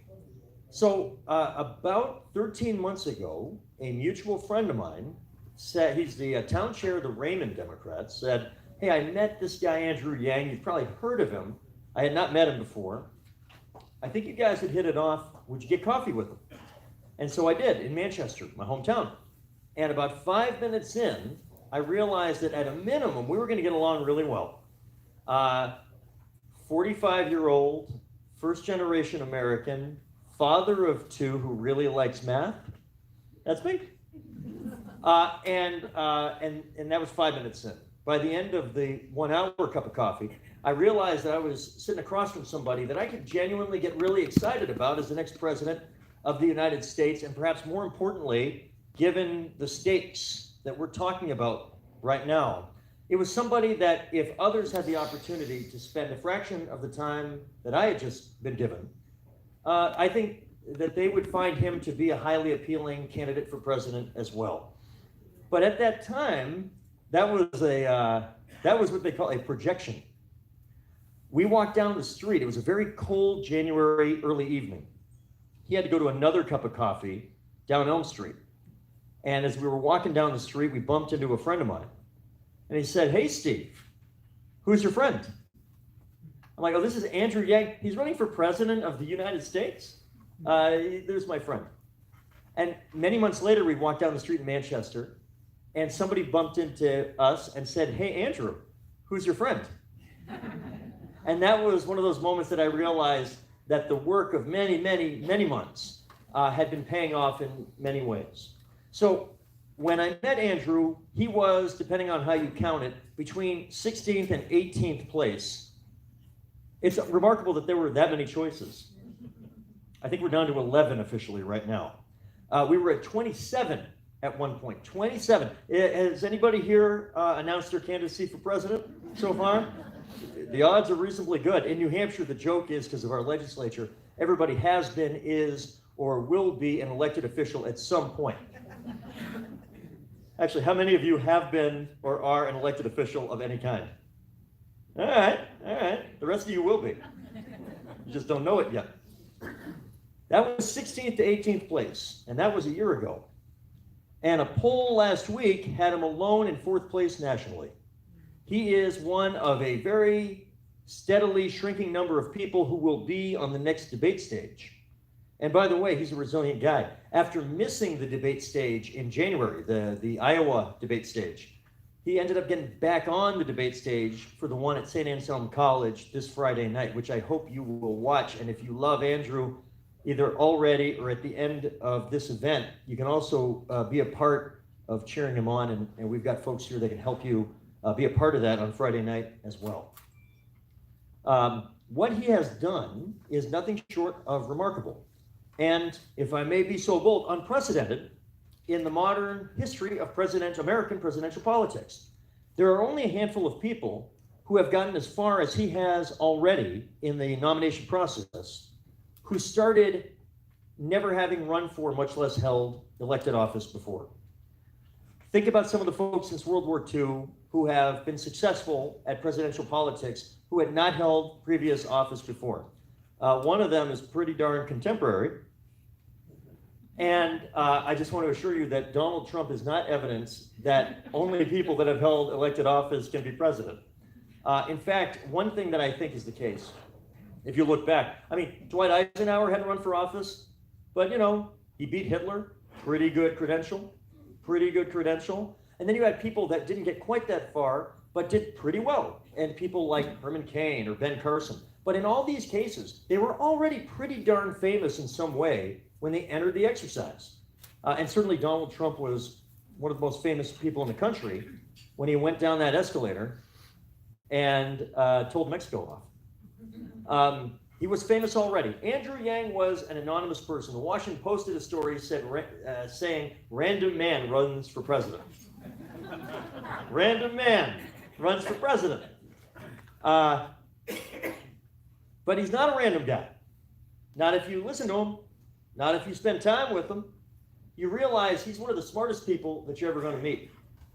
So about 13 months ago, a mutual friend of mine said, he's the town chair of the Raymond Democrats, said, hey, I met this guy, Andrew Yang. You've probably heard of him. I had not met him before. I think you guys had hit it off. Would you get coffee with him? And so I did in Manchester, my hometown. And about 5 minutes in, I realized that at a minimum, we were going to get along really well. 45-year-old, first-generation American, father of two who really likes math. That's me. And that was 5 minutes in. By the end of the 1 hour cup of coffee, I realized that I was sitting across from somebody that I could genuinely get really excited about as the next president of the United States, and perhaps more importantly, given the stakes that we're talking about right now, it was somebody that if others had the opportunity to spend a fraction of the time that I had just been given, I think that they would find him to be a highly appealing candidate for president as well. But at that time, that was what they call a projection. We walked down the street. It was a very cold January early evening. He had to go to another cup of coffee down Elm Street. And as we were walking down the street, we bumped into a friend of mine. And he said, hey, Steve, who's your friend? I'm like, oh, this is Andrew Yang. He's running for president of the United States. There's my friend. And many months later, we walked down the street in Manchester, and somebody bumped into us and said, hey, Andrew, who's your friend? And that was one of those moments that I realized that the work of many, many, many months had been paying off in many ways. So when I met Andrew, he was, depending on how you count it, between 16th and 18th place. It's remarkable that there were that many choices. I think we're down to 11 officially right now. We were at 27 at one point. 27. Has anybody here announced their candidacy for president so far? The odds are reasonably good. In New Hampshire, the joke is, because of our legislature, everybody has been, is, or will be an elected official at some point. Actually, how many of you have been or are an elected official of any kind? All right. The rest of you will be. You just don't know it yet. That was 16th to 18th place, and that was a year ago. And a poll last week had him alone in 4th place nationally. He is one of a very steadily shrinking number of people who will be on the next debate stage. And by the way, he's a resilient guy. After missing the debate stage in January, the Iowa debate stage, he ended up getting back on the debate stage for the one at St. Anselm College this Friday night, which I hope you will watch. And if you love Andrew, either already or at the end of this event, you can also be a part of cheering him on. And we've got folks here that can help you be a part of that on Friday night as well. What he has done is nothing short of remarkable. And if I may be so bold, unprecedented in the modern history of American presidential politics. There are only a handful of people who have gotten as far as he has already in the nomination process, who started never having run for, much less held elected office before. Think about some of the folks since World War II who have been successful at presidential politics who had not held previous office before. One of them is pretty darn contemporary, And I just want to assure you that Donald Trump is not evidence that only people that have held elected office can be president. In fact, one thing that I think is the case, if you look back, I mean, Dwight Eisenhower had to run for office, but he beat Hitler, pretty good credential. And then you had people that didn't get quite that far, but did pretty well. And people like Herman Cain or Ben Carson. But in all these cases, they were already pretty darn famous in some way when they entered the exercise. And certainly Donald Trump was one of the most famous people in the country when he went down that escalator and told Mexico off. He was famous already. Andrew Yang was an anonymous person. The Washington Post did a story saying, random man runs for president. Random man runs for president. But he's not a random guy. Not if you listen to him, not if you spend time with him. You realize he's one of the smartest people that you're ever going to meet.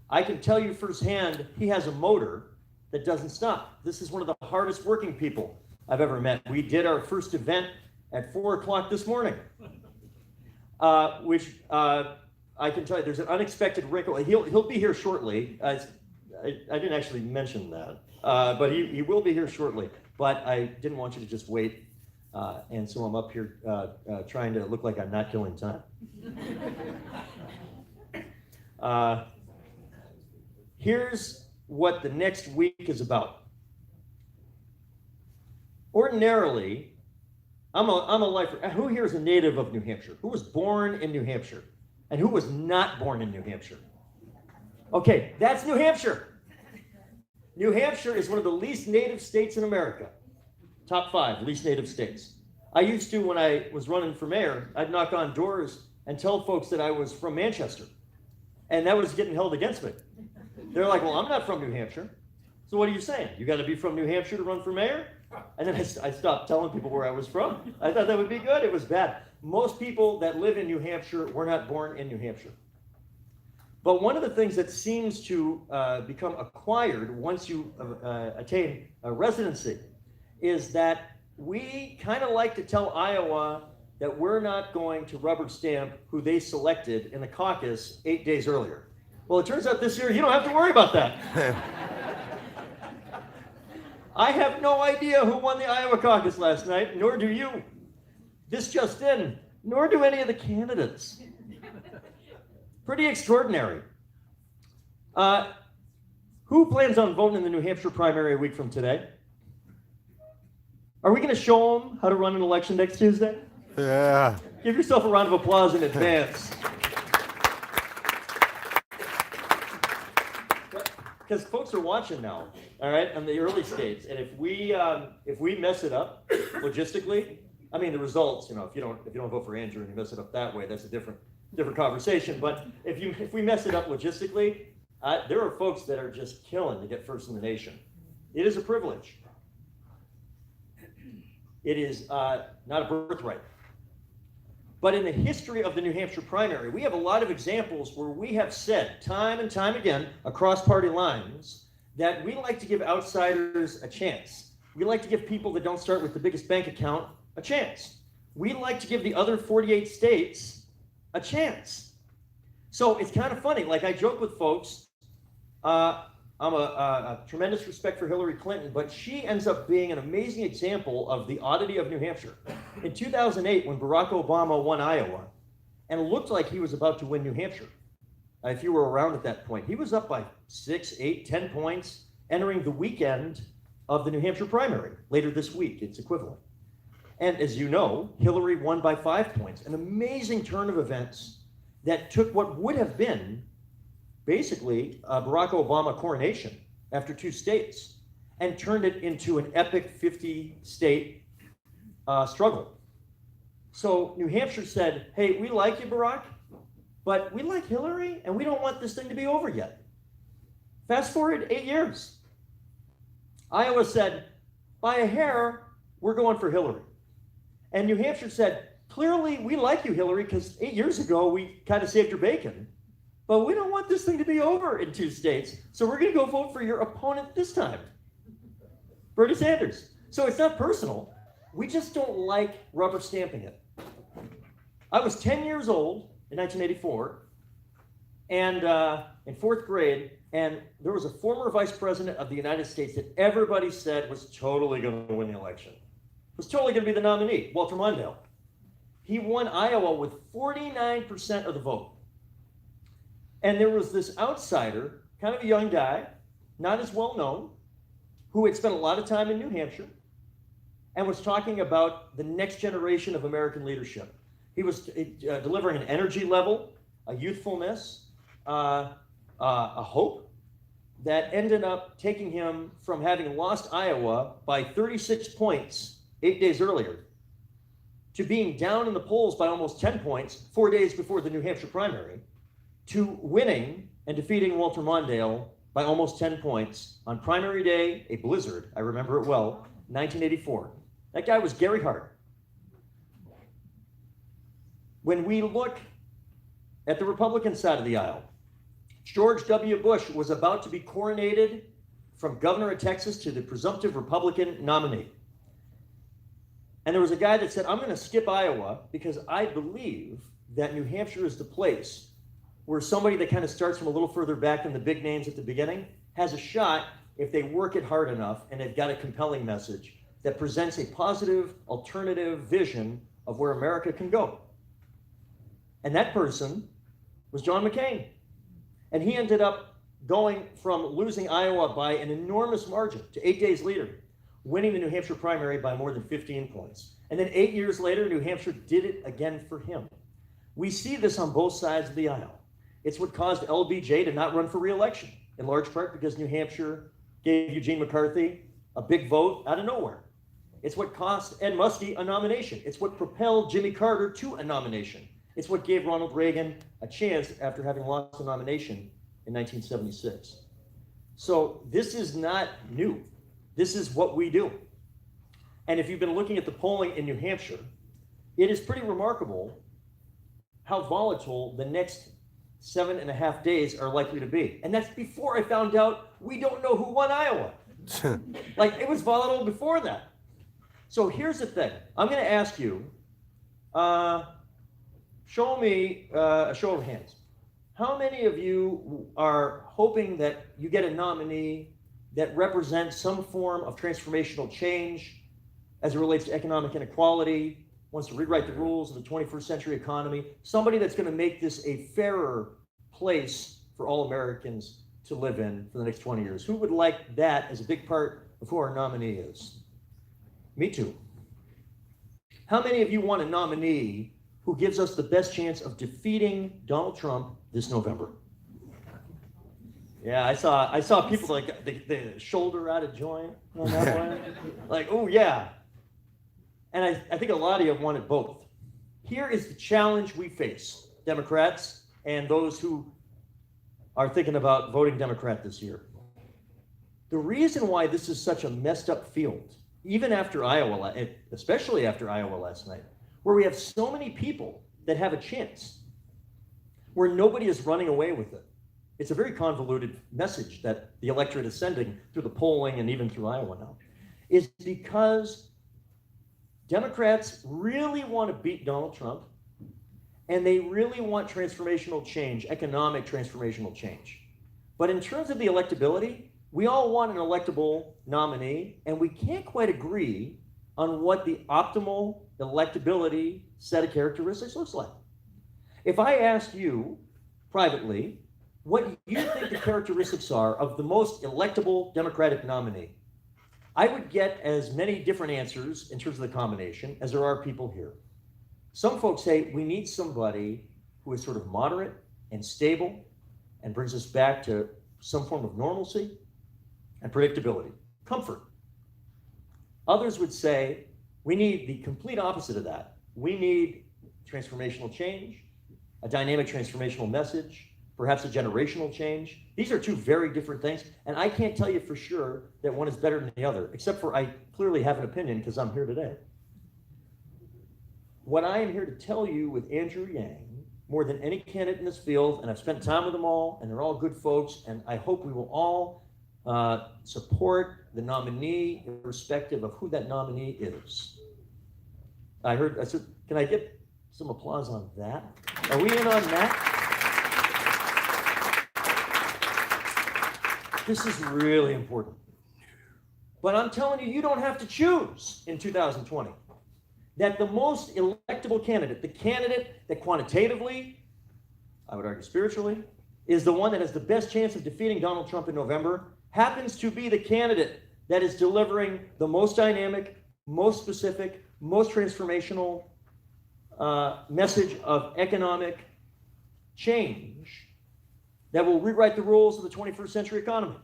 I can tell you firsthand, he has a motor that doesn't stop. This is one of the hardest working people I've ever met. We did our first event at 4 o'clock this morning, which I can tell you there's an unexpected wrinkle. He'll be here shortly. I didn't actually mention that, but he will be here shortly. But I didn't want you to just wait, and so I'm up here trying to look like I'm not killing time. Here's what the next week is about. Ordinarily, I'm a lifer. Who here is a native of New Hampshire? Who was born in New Hampshire? And who was not born in New Hampshire? Okay, that's New Hampshire. New Hampshire is one of the least native states in America. Top 5 least native states. I used to, when I was running for mayor, I'd knock on doors and tell folks that I was from Manchester. And that was getting held against me. They're like, well, I'm not from New Hampshire. So what are you saying? You got to be from New Hampshire to run for mayor? And then I stopped telling people where I was from. I thought that would be good. It was bad. Most people that live in New Hampshire were not born in New Hampshire. But one of the things that seems to become acquired once you attain a residency is that we kind of like to tell Iowa that we're not going to rubber stamp who they selected in the caucus 8 days earlier. Well, it turns out this year you don't have to worry about that. I have no idea who won the Iowa Caucus last night, nor do you. This just in, nor do any of the candidates. Pretty extraordinary. Who plans on voting in the New Hampshire primary a week from today? Are we going to show them how to run an election next Tuesday? Yeah. Give yourself a round of applause in advance. Because folks are watching now, all right, on the early states, and if we mess it up logistically, I mean the results, if you don't vote for Andrew and you mess it up that way, that's a different conversation. But if we mess it up logistically, there are folks that are just killing to get first in the nation. It is a privilege. It is not a birthright. But in the history of the New Hampshire primary, we have a lot of examples where we have said time and time again across party lines that we like to give outsiders a chance. We like to give people that don't start with the biggest bank account a chance. We like to give the other 48 states a chance. So it's kind of funny. Like I joke with folks, I'm a tremendous respect for Hillary Clinton, but she ends up being an amazing example of the oddity of New Hampshire. In 2008, when Barack Obama won Iowa, and it looked like he was about to win New Hampshire, if you were around at that point, he was up by 6, 8, 10 points, entering the weekend of the New Hampshire primary, later this week, it's equivalent. And as you know, Hillary won by 5 points, an amazing turn of events that took what would have been basically a Barack Obama coronation after 2 states and turned it into an epic 50-state struggle. So New Hampshire said, hey, we like you, Barack, but we like Hillary and we don't want this thing to be over yet. Fast forward 8 years. Iowa said, by a hair, we're going for Hillary. And New Hampshire said, clearly we like you, Hillary, because 8 years ago we kind of saved your bacon. But we don't want this thing to be over in 2 states, so we're going to go vote for your opponent this time, Bernie Sanders. So it's not personal. We just don't like rubber stamping it. I was 10 years old in 1984 and in fourth grade, and there was a former vice president of the United States that everybody said was totally going to win the election. Was totally going to be the nominee, Walter Mondale. He won Iowa with 49% of the vote. And there was this outsider, kind of a young guy, not as well known, who had spent a lot of time in New Hampshire and was talking about the next generation of American leadership. He was delivering an energy level, a youthfulness, a hope that ended up taking him from having lost Iowa by 36 points 8 days earlier to being down in the polls by almost 10 points 4 days before the New Hampshire primary, to winning and defeating Walter Mondale by almost 10 points on primary day, a blizzard, I remember it well, 1984. That guy was Gary Hart. When we look at the Republican side of the aisle, George W. Bush was about to be coronated from governor of Texas to the presumptive Republican nominee. And there was a guy that said, I'm going to skip Iowa because I believe that New Hampshire is the place where somebody that kind of starts from a little further back than the big names at the beginning has a shot if they work it hard enough and they've got a compelling message that presents a positive, alternative vision of where America can go. And that person was John McCain. And he ended up going from losing Iowa by an enormous margin to 8 days later, winning the New Hampshire primary by more than 15 points. And then 8 years later, New Hampshire did it again for him. We see this on both sides of the aisle. It's what caused LBJ to not run for re-election, in large part because New Hampshire gave Eugene McCarthy a big vote out of nowhere. It's what cost Ed Muskie a nomination. It's what propelled Jimmy Carter to a nomination. It's what gave Ronald Reagan a chance after having lost the nomination in 1976. So this is not new. This is what we do. And if you've been looking at the polling in New Hampshire, it is pretty remarkable how volatile the next 7.5 days are likely to be. And that's before I found out we don't know who won Iowa. Like, it was volatile before that. So here's the thing. I'm going to ask you, show me a show of hands. How many of you are hoping that you get a nominee that represents some form of transformational change as it relates to economic inequality, wants to rewrite the rules of the 21st century economy, somebody that's going to make this a fairer place for all Americans to live in for the next 20 years? Who would like that as a big part of who our nominee is? Me too. How many of you want a nominee who gives us the best chance of defeating Donald Trump this November? Yeah, I saw people like the shoulder out of joint on that one. Like, oh yeah. And I think a lot of you have wanted both. Here is the challenge we face, Democrats and those who are thinking about voting Democrat this year. The reason why this is such a messed up field, even after Iowa, especially after Iowa last night, where we have so many people that have a chance, where nobody is running away with it. It's a very convoluted message that the electorate is sending through the polling and even through Iowa now, is because Democrats really want to beat Donald Trump, and they really want transformational change, economic transformational change. But in terms of the electability, we all want an electable nominee, and we can't quite agree on what the optimal electability set of characteristics looks like. If I asked you privately what you think the characteristics are of the most electable Democratic nominee, I would get as many different answers in terms of the combination as there are people here. Some folks say we need somebody who is sort of moderate and stable and brings us back to some form of normalcy and predictability, comfort. Others would say we need the complete opposite of that. We need transformational change, a dynamic transformational message, perhaps a generational change. These are two very different things, and I can't tell you for sure that one is better than the other, except for I clearly have an opinion because I'm here today. What I am here to tell you with Andrew Yang, more than any candidate in this field, and I've spent time with them all, and they're all good folks, and I hope we will all support the nominee irrespective of who that nominee is. I said, can I get Some applause on that. Are we in on that? This is really important. But I'm telling you, you don't have to choose in 2020. That the most electable candidate, the candidate that quantitatively, I would argue spiritually, is the one that has the best chance of defeating Donald Trump in November, happens to be the candidate that is delivering the most dynamic, most specific, most transformational message of economic change that will rewrite the rules of the 21st century economy.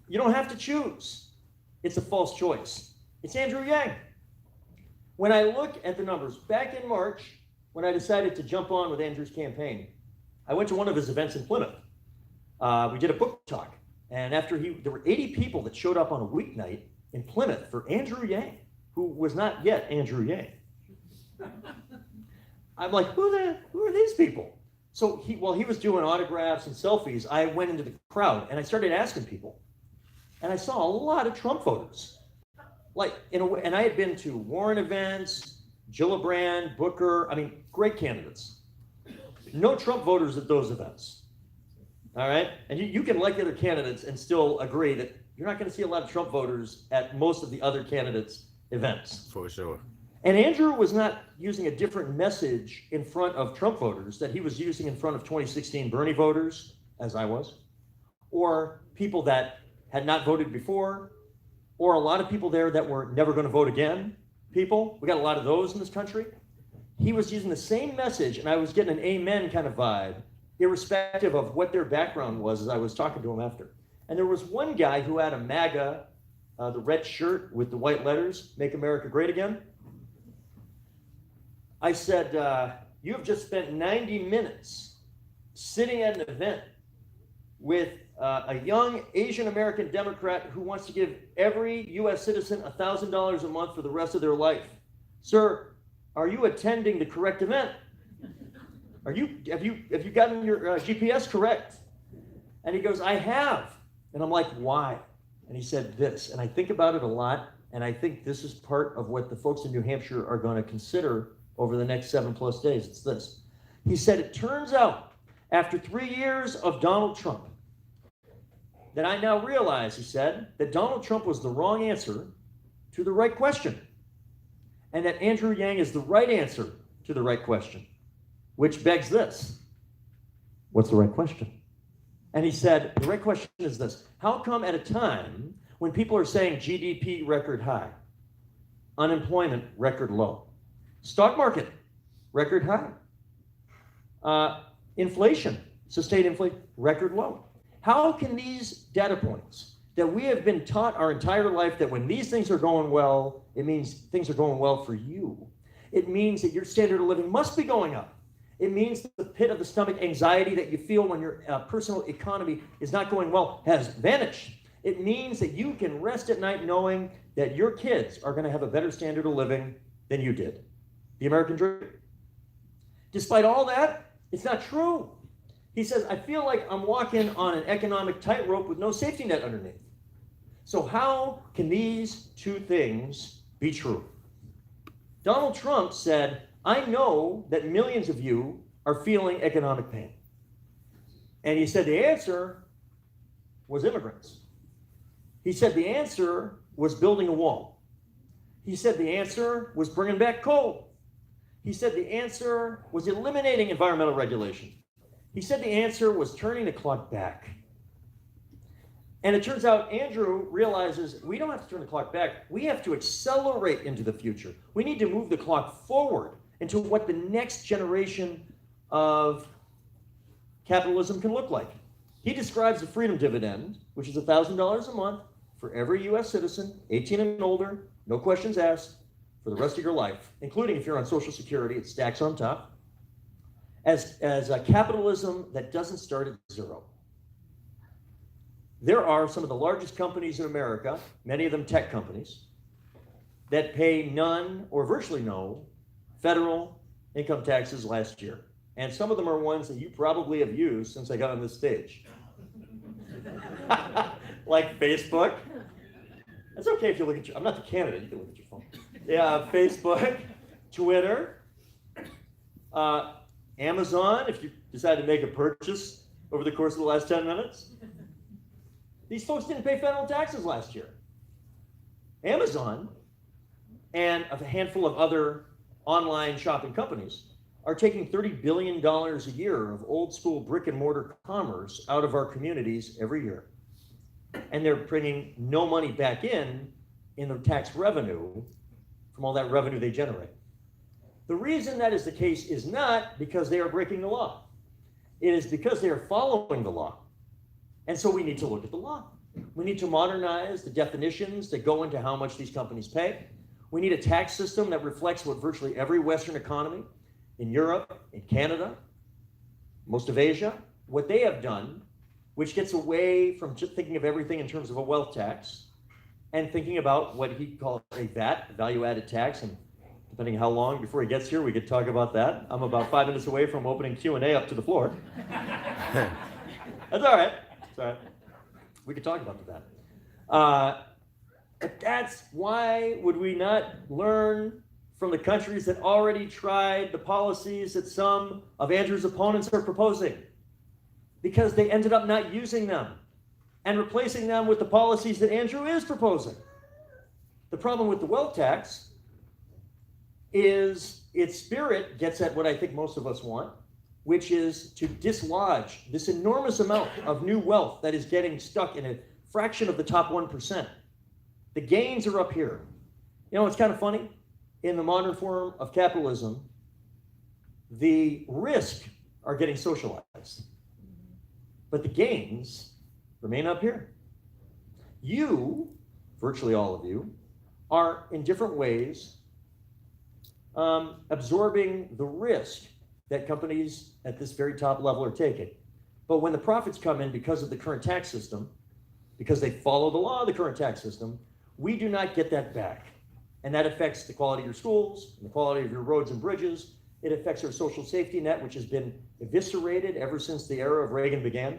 You don't have to choose. It's a false choice. It's Andrew Yang. When I look at the numbers, back in March, when I decided to jump on with Andrew's campaign, I went to one of his events in Plymouth. We did a book talk. And there were 80 people that showed up on a weeknight in Plymouth for Andrew Yang, who was not yet Andrew Yang. I'm like, who are these people? So while he was doing autographs and selfies, I went into the crowd and I started asking people. And I saw a lot of Trump voters. And I had been to Warren events, Gillibrand, Booker, great candidates. No Trump voters at those events. All right? And you can like the other candidates and still agree that you're not going to see a lot of Trump voters at most of the other candidates' events. For sure. And Andrew was not using a different message in front of Trump voters that he was using in front of 2016 Bernie voters, as I was, or people that had not voted before, or a lot of people there that were never going to vote again people. We got a lot of those in this country. He was using the same message, and I was getting an amen kind of vibe, irrespective of what their background was as I was talking to him after. And there was one guy who had a MAGA, the red shirt with the white letters, Make America Great Again. I said, you have just spent 90 minutes sitting at an event with a young Asian American Democrat who wants to give every U.S. citizen $1,000 a month for the rest of their life. Sir, are you attending the correct event? Have you gotten your GPS correct? And he goes, I have. And I'm like, why? And he said this, and I think about it a lot, and I think this is part of what the folks in New Hampshire are going to consider over the next 7+ days. It's this. He said, it turns out, after 3 years of Donald Trump, that I now realize, he said, that Donald Trump was the wrong answer to the right question, and that Andrew Yang is the right answer to the right question, which begs this. What's the right question? And he said, the right question is this. How come at a time when people are saying GDP record high, unemployment record low, stock market record high, inflation, sustained inflation record low? How can these data points that we have been taught our entire life that when these things are going well, it means things are going well for you. It means that your standard of living must be going up. It means that the pit of the stomach anxiety that you feel when your personal economy is not going well has vanished. It means that you can rest at night knowing that your kids are going to have a better standard of living than you did. The American dream. Despite all that, it's not true. He says, I feel like I'm walking on an economic tightrope with no safety net underneath. So how can these two things be true? Donald Trump said, I know that millions of you are feeling economic pain. And he said the answer was immigrants. He said the answer was building a wall. He said the answer was bringing back coal. He said the answer was eliminating environmental regulation. He said the answer was turning the clock back. And it turns out Andrew realizes we don't have to turn the clock back. We have to accelerate into the future. We need to move the clock forward into what the next generation of capitalism can look like. He describes the freedom dividend, which is $1,000 a month for every U.S. citizen, 18 and older, no questions asked, for the rest of your life, including if you're on Social Security, it stacks on top, as a capitalism that doesn't start at zero. There are some of the largest companies in America, many of them tech companies, that pay none or virtually no federal income taxes last year. And some of them are ones that you probably have used since I got on this stage. Like Facebook. It's okay if you look at I'm not the candidate, you can look at your phone. Yeah, Facebook, Twitter, Amazon, if you decide to make a purchase over the course of the last 10 minutes, these folks didn't pay federal taxes last year. Amazon and a handful of other online shopping companies are taking $30 billion a year of old school brick and mortar commerce out of our communities every year. And they're bringing no money back in the tax revenue from all that revenue they generate. The reason that is the case is not because they are breaking the law. It is because they are following the law. And so we need to look at the law. We need to modernize the definitions that go into how much these companies pay. We need a tax system that reflects what virtually every Western economy in Europe, in Canada, most of Asia, what they have done, which gets away from just thinking of everything in terms of a wealth tax and thinking about what he calls a VAT, value-added tax. And depending how long before he gets here, we could talk about that. I'm about 5 minutes away from opening Q&A up to the floor. That's all right. That's all right. We could talk about that. But that's why would we not learn from the countries that already tried the policies that some of Andrew's opponents are proposing? Because they ended up not using them and replacing them with the policies that Andrew is proposing. The problem with the wealth tax is its spirit gets at what I think most of us want, which is to dislodge this enormous amount of new wealth that is getting stuck in a fraction of the top 1%. The gains are up here. You know, it's kind of funny. In the modern form of capitalism, the risk are getting socialized, but the gains remain up here. You, virtually all of you, are in different ways absorbing the risk that companies at this very top level are taking. But when the profits come in because of the current tax system, because they follow the law of the current tax system, we do not get that back. And that affects the quality of your schools, and the quality of your roads and bridges. It affects our social safety net, which has been eviscerated ever since the era of Reagan began.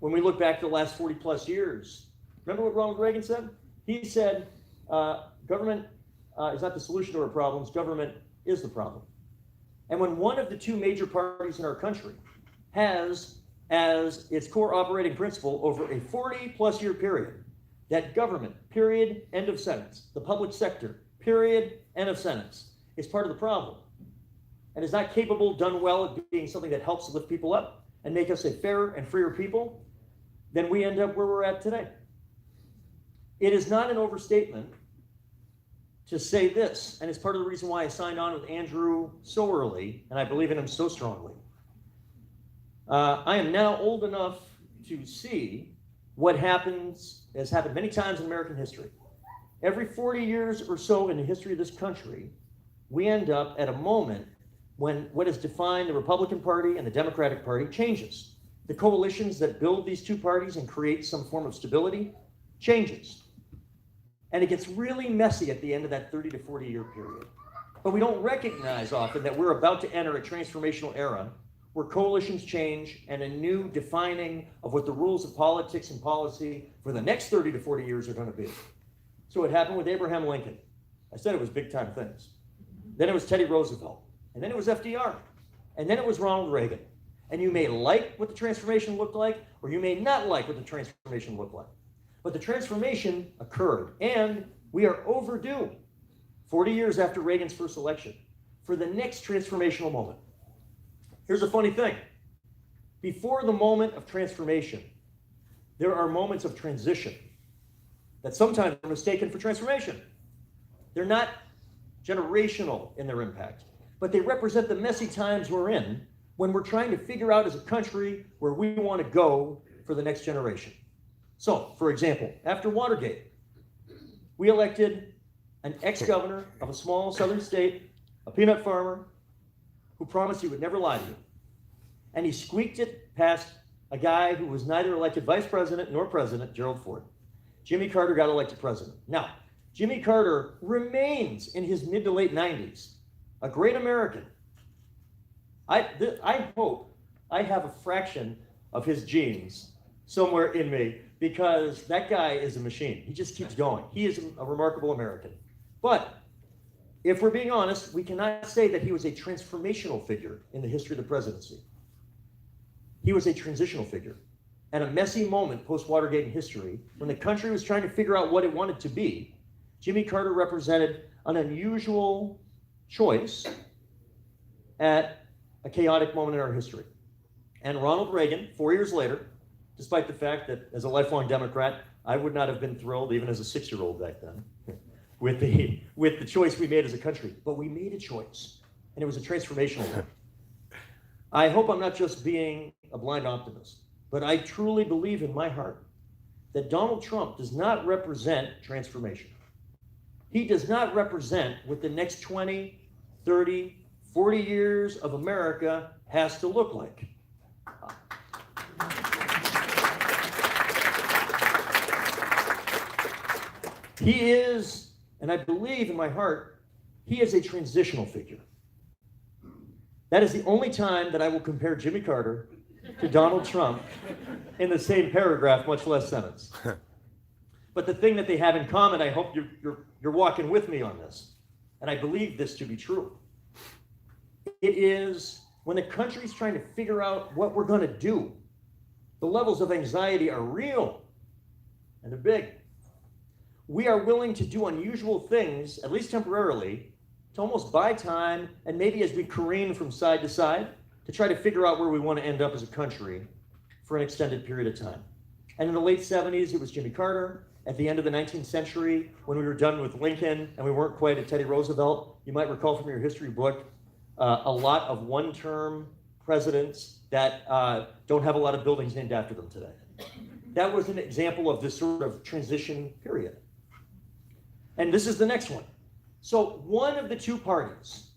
When we look back to the last 40 plus years, remember what Ronald Reagan said? He said, government is not the solution to our problems, government is the problem. And when one of the two major parties in our country has as its core operating principle over a 40 plus year period, that government, period, end of sentence, the public sector, period, end of sentence, is part of the problem and is not capable, done well at being something that helps lift people up and make us a fairer and freer people, then we end up where we're at today. It is not an overstatement to say this, and it's part of the reason why I signed on with Andrew so early, and I believe in him so strongly. I am now old enough to see what has happened many times in American history. Every 40 years or so in the history of this country, we end up at a moment when what has defined the Republican Party and the Democratic Party changes. The coalitions that build these two parties and create some form of stability changes. And it gets really messy at the end of that 30 to 40 year period. But we don't recognize often that we're about to enter a transformational era where coalitions change and a new defining of what the rules of politics and policy for the next 30 to 40 years are going to be. So it happened with Abraham Lincoln. I said it was big time things. Then it was Teddy Roosevelt. And then it was FDR. And then it was Ronald Reagan. And you may like what the transformation looked like, or you may not like what the transformation looked like. But the transformation occurred, and we are overdue, 40 years after Reagan's first election, for the next transformational moment. Here's a funny thing. Before the moment of transformation, there are moments of transition that sometimes are mistaken for transformation. They're not generational in their impact, but they represent the messy times we're in when we're trying to figure out as a country where we want to go for the next generation. So, for example, after Watergate, we elected an ex-governor of a small southern state, a peanut farmer, who promised he would never lie to you. And he squeaked it past a guy who was neither elected vice president nor president, Gerald Ford. Jimmy Carter got elected president. Now, Jimmy Carter remains in his mid to late 90s, a great American. I hope I have a fraction of his genes somewhere in me, because that guy is a machine. He just keeps going. He is a remarkable American. But if we're being honest, we cannot say that he was a transformational figure in the history of the presidency. He was a transitional figure. At a messy moment post-Watergate in history, when the country was trying to figure out what it wanted to be, Jimmy Carter represented an unusual choice at a chaotic moment in our history. And Ronald Reagan, 4 years later, despite the fact that as a lifelong Democrat, I would not have been thrilled, even as a 6-year-old back then, with the choice we made as a country. But we made a choice, and it was a transformational one. I hope I'm not just being a blind optimist, but I truly believe in my heart that Donald Trump does not represent transformation. He does not represent what the next 20, 30, 40 years of America has to look like. He is, and I believe in my heart, he is a transitional figure. That is the only time that I will compare Jimmy Carter to Donald Trump in the same paragraph, much less sentence. But the thing that they have in common, I hope you're walking with me on this, and I believe this to be true. It is when the country's trying to figure out what we're going to do, the levels of anxiety are real, and they're big. We are willing to do unusual things, at least temporarily, to almost buy time, and maybe as we careen from side to side, to try to figure out where we want to end up as a country for an extended period of time. And in the late 70s, it was Jimmy Carter. At the end of the 19th century, when we were done with Lincoln and we weren't quite at Teddy Roosevelt, you might recall from your history book, a lot of one-term presidents that don't have a lot of buildings named after them today. That was an example of this sort of transition period. And this is the next one. So one of the two parties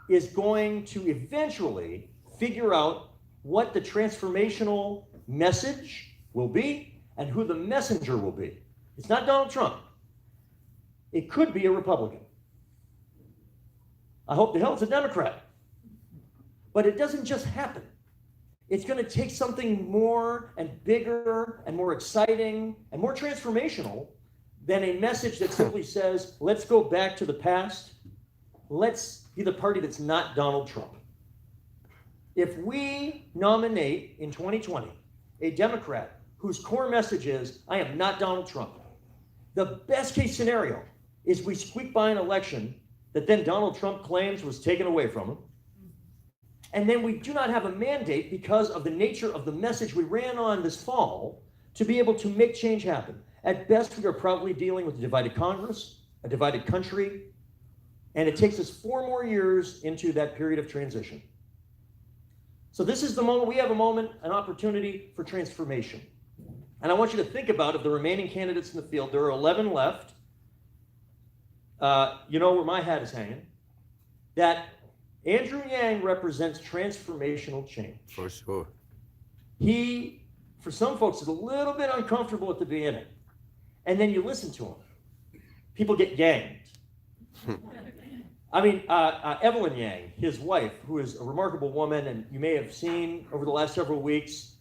is going to eventually figure out what the transformational message will be and who the messenger will be. It's not Donald Trump. It could be a Republican. I hope the hell it's a Democrat. But it doesn't just happen. It's going to take something more and bigger and more exciting and more transformational than a message that simply says, let's go back to the past. Let's be the party that's not Donald Trump. If we nominate in 2020 a Democrat whose core message is, I am not Donald Trump, the best case scenario is we squeak by an election that then Donald Trump claims was taken away from him. And then we do not have a mandate because of the nature of the message we ran on this fall to be able to make change happen. At best, we are probably dealing with a divided Congress, a divided country, and it takes us 4 more years into that period of transition. So this is the moment, we have a moment, an opportunity for transformation. And I want you to think about, of the remaining candidates in the field, there are 11 left. You know where my hat is hanging. That Andrew Yang represents transformational change. For sure. He, for some folks, is a little bit uncomfortable at the beginning. And then you listen to him. People get yanged. I mean, Evelyn Yang, his wife, who is a remarkable woman, and you may have seen over the last several weeks,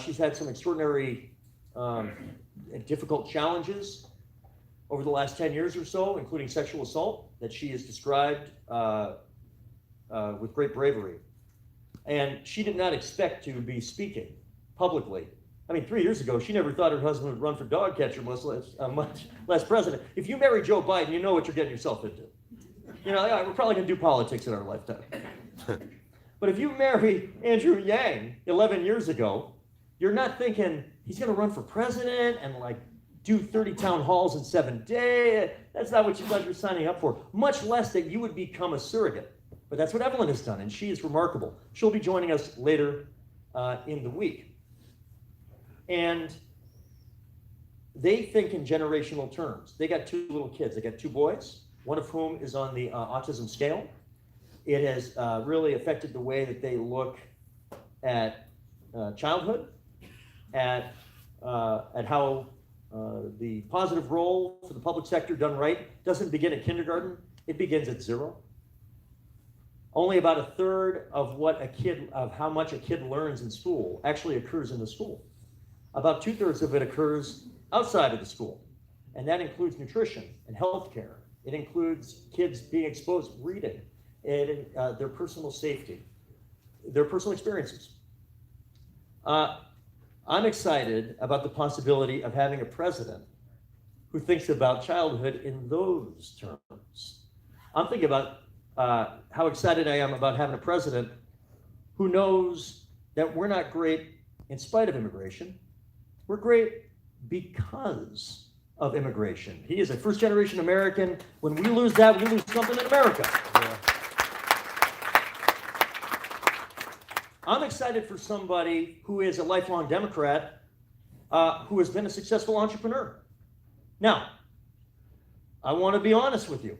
she's had some extraordinary difficult challenges over the last 10 years or so, including sexual assault, that she has described with great bravery. And she did not expect to be speaking publicly. I mean, 3 years ago, she never thought her husband would run for dog catcher, much less president. If you marry Joe Biden, you know what you're getting yourself into. You know, we're probably going to do politics in our lifetime. But if you marry Andrew Yang 11 years ago, you're not thinking he's going to run for president and like do 30 town halls in 7 days. That's not what you thought you were signing up for. Much less that you would become a surrogate. But that's what Evelyn has done, and she is remarkable. She'll be joining us later in the week. And they think in generational terms. They got 2 little kids. They got 2 boys, one of whom is on the autism scale. It has really affected the way that they look at childhood, at how the positive role for the public sector done right doesn't begin at kindergarten. It begins at 0. Only about 1/3 of how much a kid learns in school actually occurs in the school. About 2/3 of it occurs outside of the school, and that includes nutrition and healthcare It includes kids being exposed, reading, their personal safety, their personal experiences. I'm excited about the possibility of having a president who thinks about childhood in those terms. I'm thinking about how excited I am about having a president who knows that we're not great in spite of immigration. We're great because of immigration. He is a first-generation American. When we lose that, we lose something in America. Yeah. I'm excited for somebody who is a lifelong Democrat, who has been a successful entrepreneur. Now, I want to be honest with you,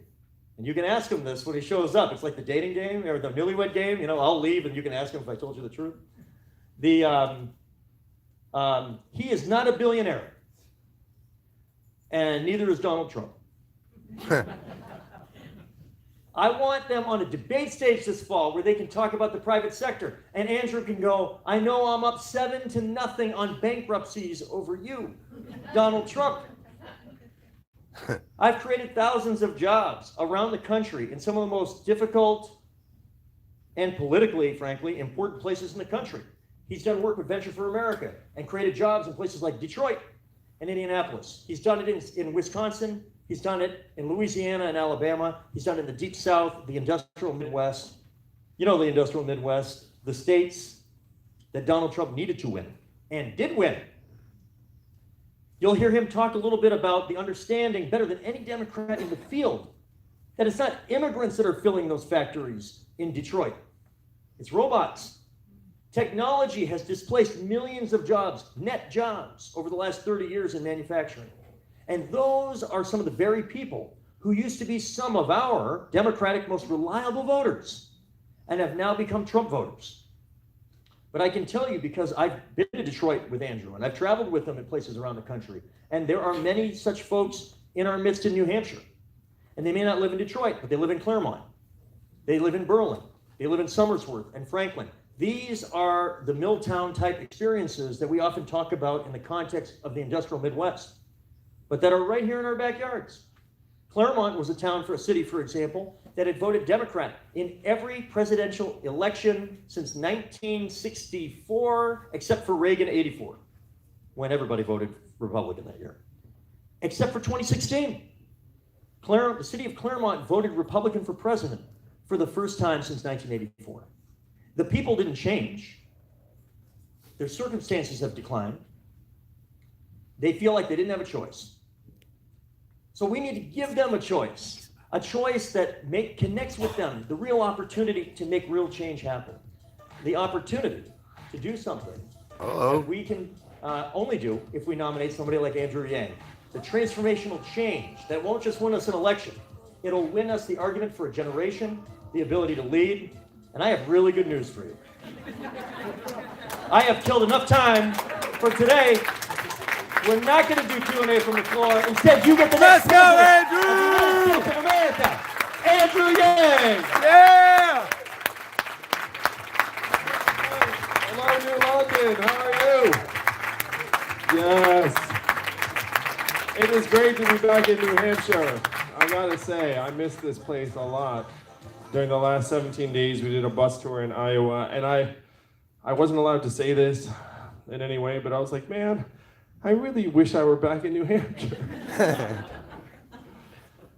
and you can ask him this when he shows up. It's like the dating game or the newlywed game. You know, I'll leave and you can ask him if I told you the truth. He is not a billionaire, and neither is Donald Trump. I want them on a debate stage this fall where they can talk about the private sector. And Andrew can go, I know I'm up 7-0 on bankruptcies over you, Donald Trump. I've created thousands of jobs around the country in some of the most difficult and politically, frankly, important places in the country. He's done work with Venture for America and created jobs in places like Detroit and Indianapolis. He's done it in Wisconsin. He's done it in Louisiana and Alabama. He's done it in the Deep South, the industrial Midwest. You know the industrial Midwest, the states that Donald Trump needed to win and did win. You'll hear him talk a little bit about the understanding, better than any Democrat in the field, that it's not immigrants that are filling those factories in Detroit. It's robots. Technology has displaced millions of jobs, net jobs, over the last 30 years in manufacturing. And those are some of the very people who used to be some of our Democratic most reliable voters and have now become Trump voters. But I can tell you, because I've been to Detroit with Andrew and I've traveled with him in places around the country, and there are many such folks in our midst in New Hampshire. And they may not live in Detroit, but they live in Claremont. They live in Berlin. They live in Somersworth and Franklin. These are the Milltown type experiences that we often talk about in the context of the industrial Midwest, but that are right here in our backyards. Claremont was a city, for example, that had voted Democrat in every presidential election since 1964, except for Reagan 84, when everybody voted Republican that year, except for 2016. The city of Claremont voted Republican for president for the first time since 1984. The people didn't change. Their circumstances have declined. They feel like they didn't have a choice. So we need to give them a choice that connects with them, the real opportunity to make real change happen, the opportunity to do something that we can only do if we nominate somebody like Andrew Yang. The transformational change that won't just win us an election, it'll win us the argument for a generation, the ability to lead, and I have really good news for you. I have killed enough time for today. We're not going to do Q&A from the floor. Instead, you get the next Let's go, Andrew! of the United States of America, Andrew Yang. Yeah! Hello, New London. How are you? Yes. It is great to be back in New Hampshire. I gotta say, I missed this place a lot. During the last 17 days, we did a bus tour in Iowa, and I wasn't allowed to say this in any way, but I was like, man, I really wish I were back in New Hampshire.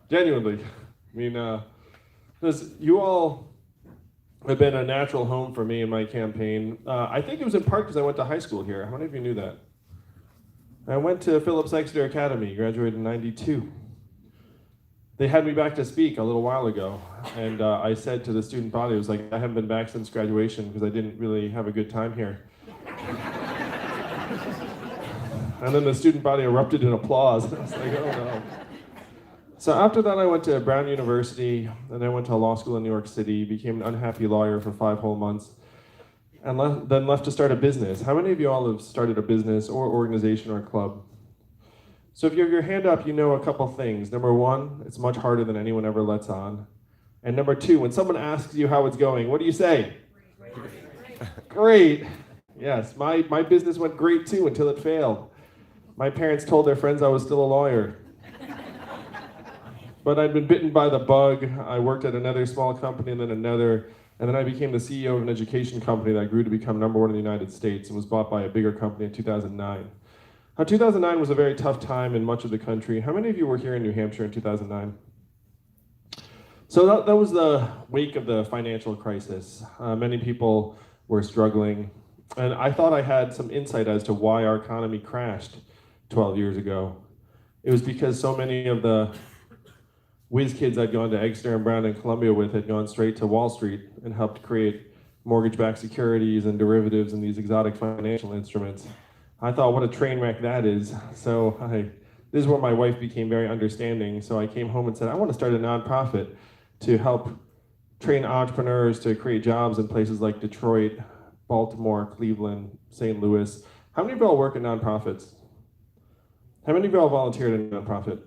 Genuinely. I mean, because you all have been a natural home for me in my campaign. I think it was in part because I went to high school here. How many of you knew that? I went to Phillips Exeter Academy, graduated in '92. They had me back to speak a little while ago, and I said to the student body, I was like, I haven't been back since graduation because I didn't really have a good time here. And then the student body erupted in applause. I was like, oh no. So after that, I went to Brown University, and I went to a law school in New York City, became an unhappy lawyer for 5 whole months, and then left to start a business. How many of you all have started a business or organization or club? So if you have your hand up, you know a couple things. Number one, it's much harder than anyone ever lets on. And number two, when someone asks you how it's going, what do you say? Great. Yes, my business went great too until it failed. My parents told their friends I was still a lawyer. But I'd been bitten by the bug. I worked at another small company and then another, and then I became the CEO of an education company that grew to become #1 in the United States and was bought by a bigger company in 2009. 2009 was a very tough time in much of the country. How many of you were here in New Hampshire in 2009? So that was the wake of the financial crisis. Many people were struggling. And I thought I had some insight as to why our economy crashed 12 years ago. It was because so many of the whiz kids I'd gone to Exeter and Brown and Columbia with had gone straight to Wall Street and helped create mortgage-backed securities and derivatives and these exotic financial instruments. I thought, what a train wreck that is. So this is where my wife became very understanding. So I came home and said, I want to start a nonprofit to help train entrepreneurs to create jobs in places like Detroit, Baltimore, Cleveland, St. Louis. How many of y'all work at nonprofits? How many of y'all volunteered in a nonprofit?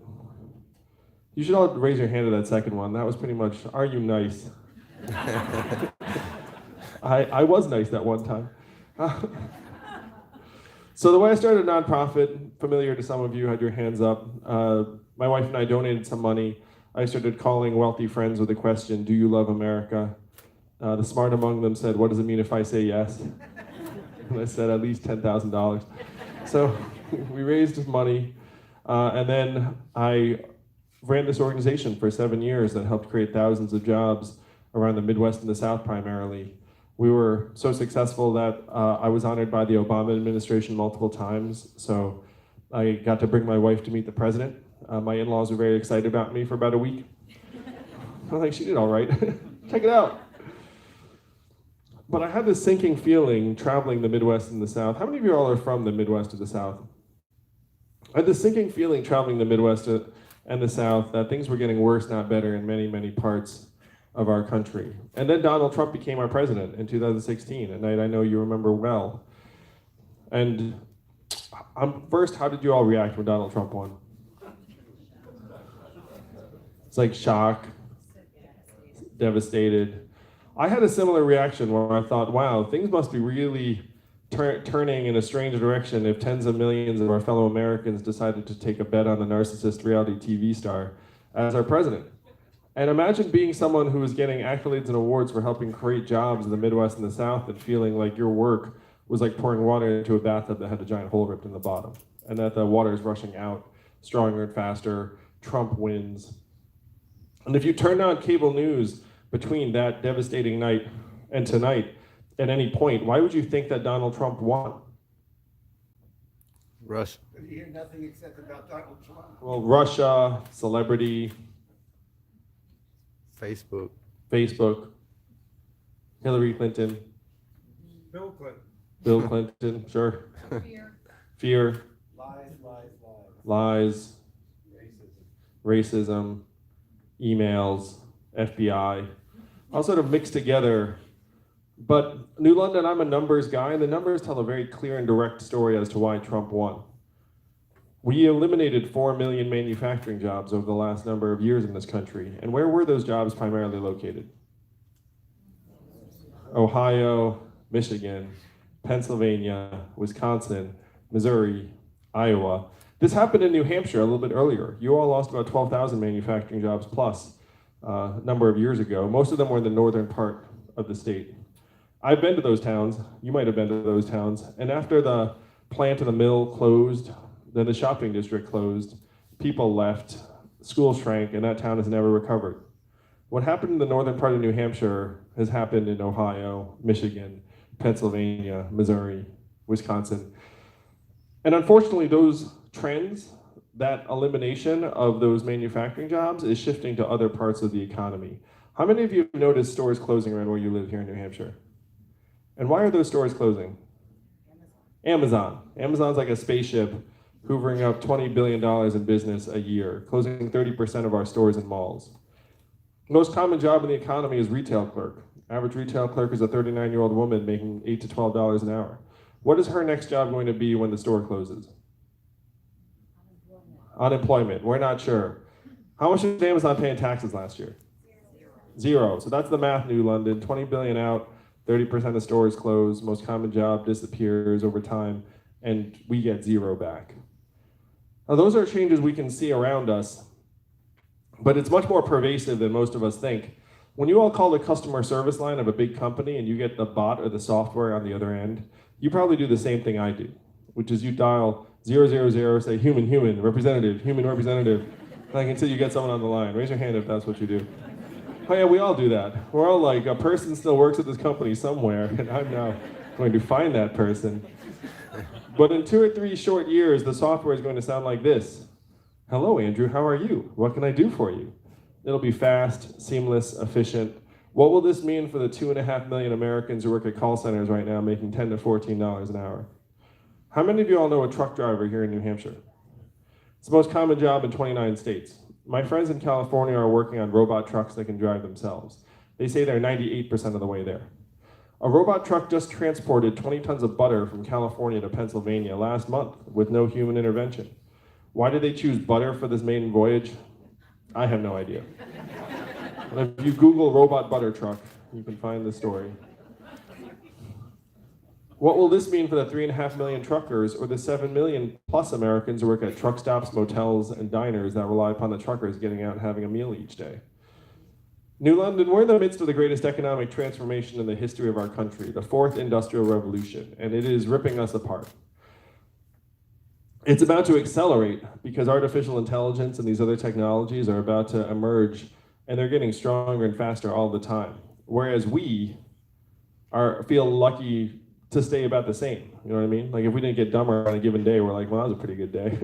You should all raise your hand to that second one. That was pretty much, are you nice? I was nice that one time. So the way I started a nonprofit, familiar to some of you, had your hands up. My wife and I donated some money. I started calling wealthy friends with the question, do you love America? The smart among them said, what does it mean if I say yes? And I said, at least $10,000. So we raised money, and then I ran this organization for 7 years that helped create thousands of jobs around the Midwest and the South primarily. We were so successful that I was honored by the Obama administration multiple times. So I got to bring my wife to meet the president. My in-laws were very excited about me for about a week. I think she did all right. Check it out. But I had this sinking feeling traveling the Midwest and the South. How many of you all are from the Midwest or the South? I had this sinking feeling traveling the Midwest and the South that things were getting worse, not better, in many, many parts of our country. And then Donald Trump became our president in 2016, a night I know you remember well. And first, how did you all react when Donald Trump won? It's like shock, devastated. I had a similar reaction where I thought, wow, things must be really turning in a strange direction if tens of millions of our fellow Americans decided to take a bet on a narcissist reality TV star as our president. And imagine being someone who is getting accolades and awards for helping create jobs in the Midwest and the South and feeling like your work was like pouring water into a bathtub that had a giant hole ripped in the bottom, and that the water is rushing out stronger and faster. Trump wins. And if you turned on cable news between that devastating night and tonight, at any point, why would you think that Donald Trump won? Russia. But you hear nothing except about Donald Trump. Well, Russia, celebrity, Facebook, Hillary Clinton, Bill Clinton. Bill Clinton, sure. Fear, lies, racism, emails, FBI, all sort of mixed together. But New London, I'm a numbers guy, and the numbers tell a very clear and direct story as to why Trump won. We eliminated 4 million manufacturing jobs over the last number of years in this country. And where were those jobs primarily located? Ohio, Michigan, Pennsylvania, Wisconsin, Missouri, Iowa. This happened in New Hampshire a little bit earlier. You all lost about 12,000 manufacturing jobs plus a number of years ago. Most of them were in the northern part of the state. I've been to those towns. You might have been to those towns. And after the plant and the mill closed, then the shopping district closed, people left, schools shrank, and that town has never recovered. What happened in the northern part of New Hampshire has happened in Ohio, Michigan, Pennsylvania, Missouri, Wisconsin. And unfortunately, those trends, that elimination of those manufacturing jobs is shifting to other parts of the economy. How many of you have noticed stores closing around where you live here in New Hampshire? And why are those stores closing? Amazon. Amazon's like a spaceship hoovering up $20 billion in business a year, closing 30% of our stores and malls. Most common job in the economy is retail clerk. Average retail clerk is a 39-year-old woman making $8 to $12 an hour. What is her next job going to be when the store closes? Unemployment. We're not sure. How much did Amazon pay in taxes last year? Zero. So that's the math, New London. 20 billion out, 30% of stores close, most common job disappears over time, and we get zero back. Now those are changes we can see around us. But it's much more pervasive than most of us think. When you all call the customer service line of a big company and you get the bot or the software on the other end, you probably do the same thing I do, which is you dial 000, say human, representative, like until you get someone on the line. Raise your hand if that's what you do. Oh yeah, we all do that. We're all like, a person still works at this company somewhere, and I'm now going to find that person. But in 2 or 3 short years, the software is going to sound like this. Hello, Andrew, how are you? What can I do for you? It'll be fast, seamless, efficient. What will this mean for the 2.5 million Americans who work at call centers right now making $10 to $14 an hour? How many of you all know a truck driver here in New Hampshire? It's the most common job in 29 states. My friends in California are working on robot trucks that can drive themselves. They say they're 98% of the way there. A robot truck just transported 20 tons of butter from California to Pennsylvania last month with no human intervention. Why did they choose butter for this maiden voyage? I have no idea. But if you Google robot butter truck, you can find the story. What will this mean for the 3.5 million truckers or the 7 million plus Americans who work at truck stops, motels, and diners that rely upon the truckers getting out and having a meal each day? New London, we're in the midst of the greatest economic transformation in the history of our country, the 4th Industrial Revolution, and it is ripping us apart. It's about to accelerate because artificial intelligence and these other technologies are about to emerge, and they're getting stronger and faster all the time. Whereas we feel lucky to stay about the same. You know what I mean? Like if we didn't get dumber on a given day, we're like, well, that was a pretty good day.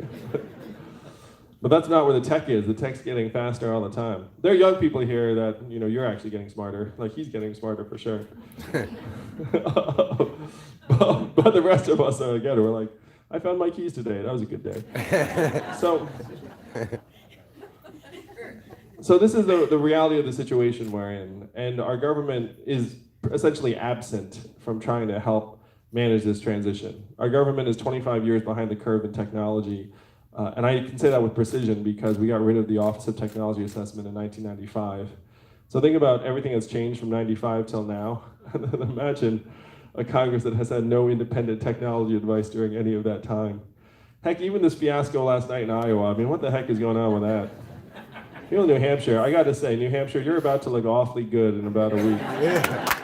But that's not where the tech is. The tech's getting faster all the time. There are young people here that, you're actually getting smarter. Like he's getting smarter for sure. But the rest of us, again, we're like, I found my keys today. That was a good day. So this is the reality of the situation we're in. And our government is essentially absent from trying to help manage this transition. Our government is 25 years behind the curve in technology. And I can say that with precision because we got rid of the Office of Technology Assessment in 1995. So think about everything that's changed from 95 till now. And then imagine a Congress that has had no independent technology advice during any of that time. Heck, even this fiasco last night in Iowa, I mean, what the heck is going on with that? New Hampshire, I gotta say, New Hampshire, you're about to look awfully good in about a week. Yeah.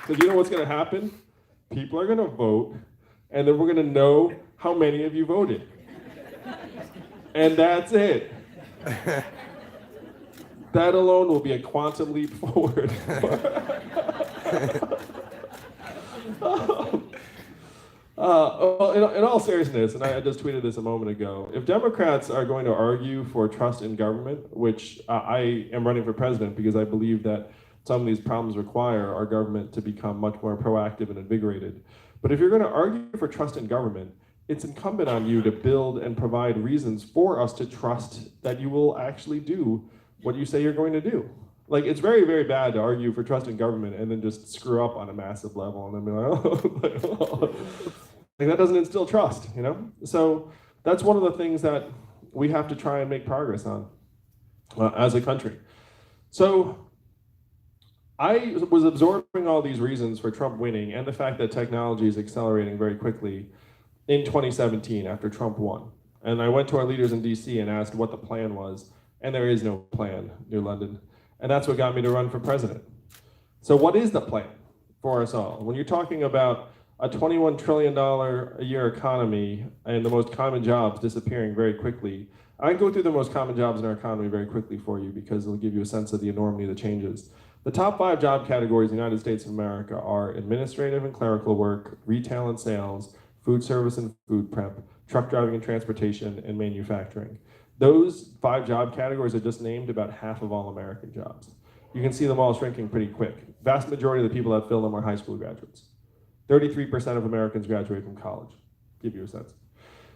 Because you know what's gonna happen? People are gonna vote, and then we're gonna know how many of you voted. And that's it. That alone will be a quantum leap forward. In all seriousness, and I just tweeted this a moment ago, if Democrats are going to argue for trust in government, which I am running for president because I believe that some of these problems require our government to become much more proactive and invigorated. But if you're going to argue for trust in government, it's incumbent on you to build and provide reasons for us to trust that you will actually do what you say you're going to do. Like, it's very, very bad to argue for trust in government and then just screw up on a massive level and then be like, oh, like that doesn't instill trust, So that's one of the things that we have to try and make progress on as a country. So I was absorbing all these reasons for Trump winning and the fact that technology is accelerating very quickly in 2017 after Trump won. And I went to our leaders in DC and asked what the plan was, and there is no plan, New London. And that's what got me to run for president. So what is the plan for us all? When you're talking about a $21 trillion a year economy and the most common jobs disappearing very quickly, I can go through the most common jobs in our economy very quickly for you because it'll give you a sense of the enormity of the changes. The top 5 job categories in the United States of America are administrative and clerical work, retail and sales, food service and food prep, truck driving and transportation, and manufacturing. Those 5 job categories are just named about half of all American jobs. You can see them all shrinking pretty quick. Vast majority of the people that fill them are high school graduates. 33% of Americans graduate from college. Give you a sense.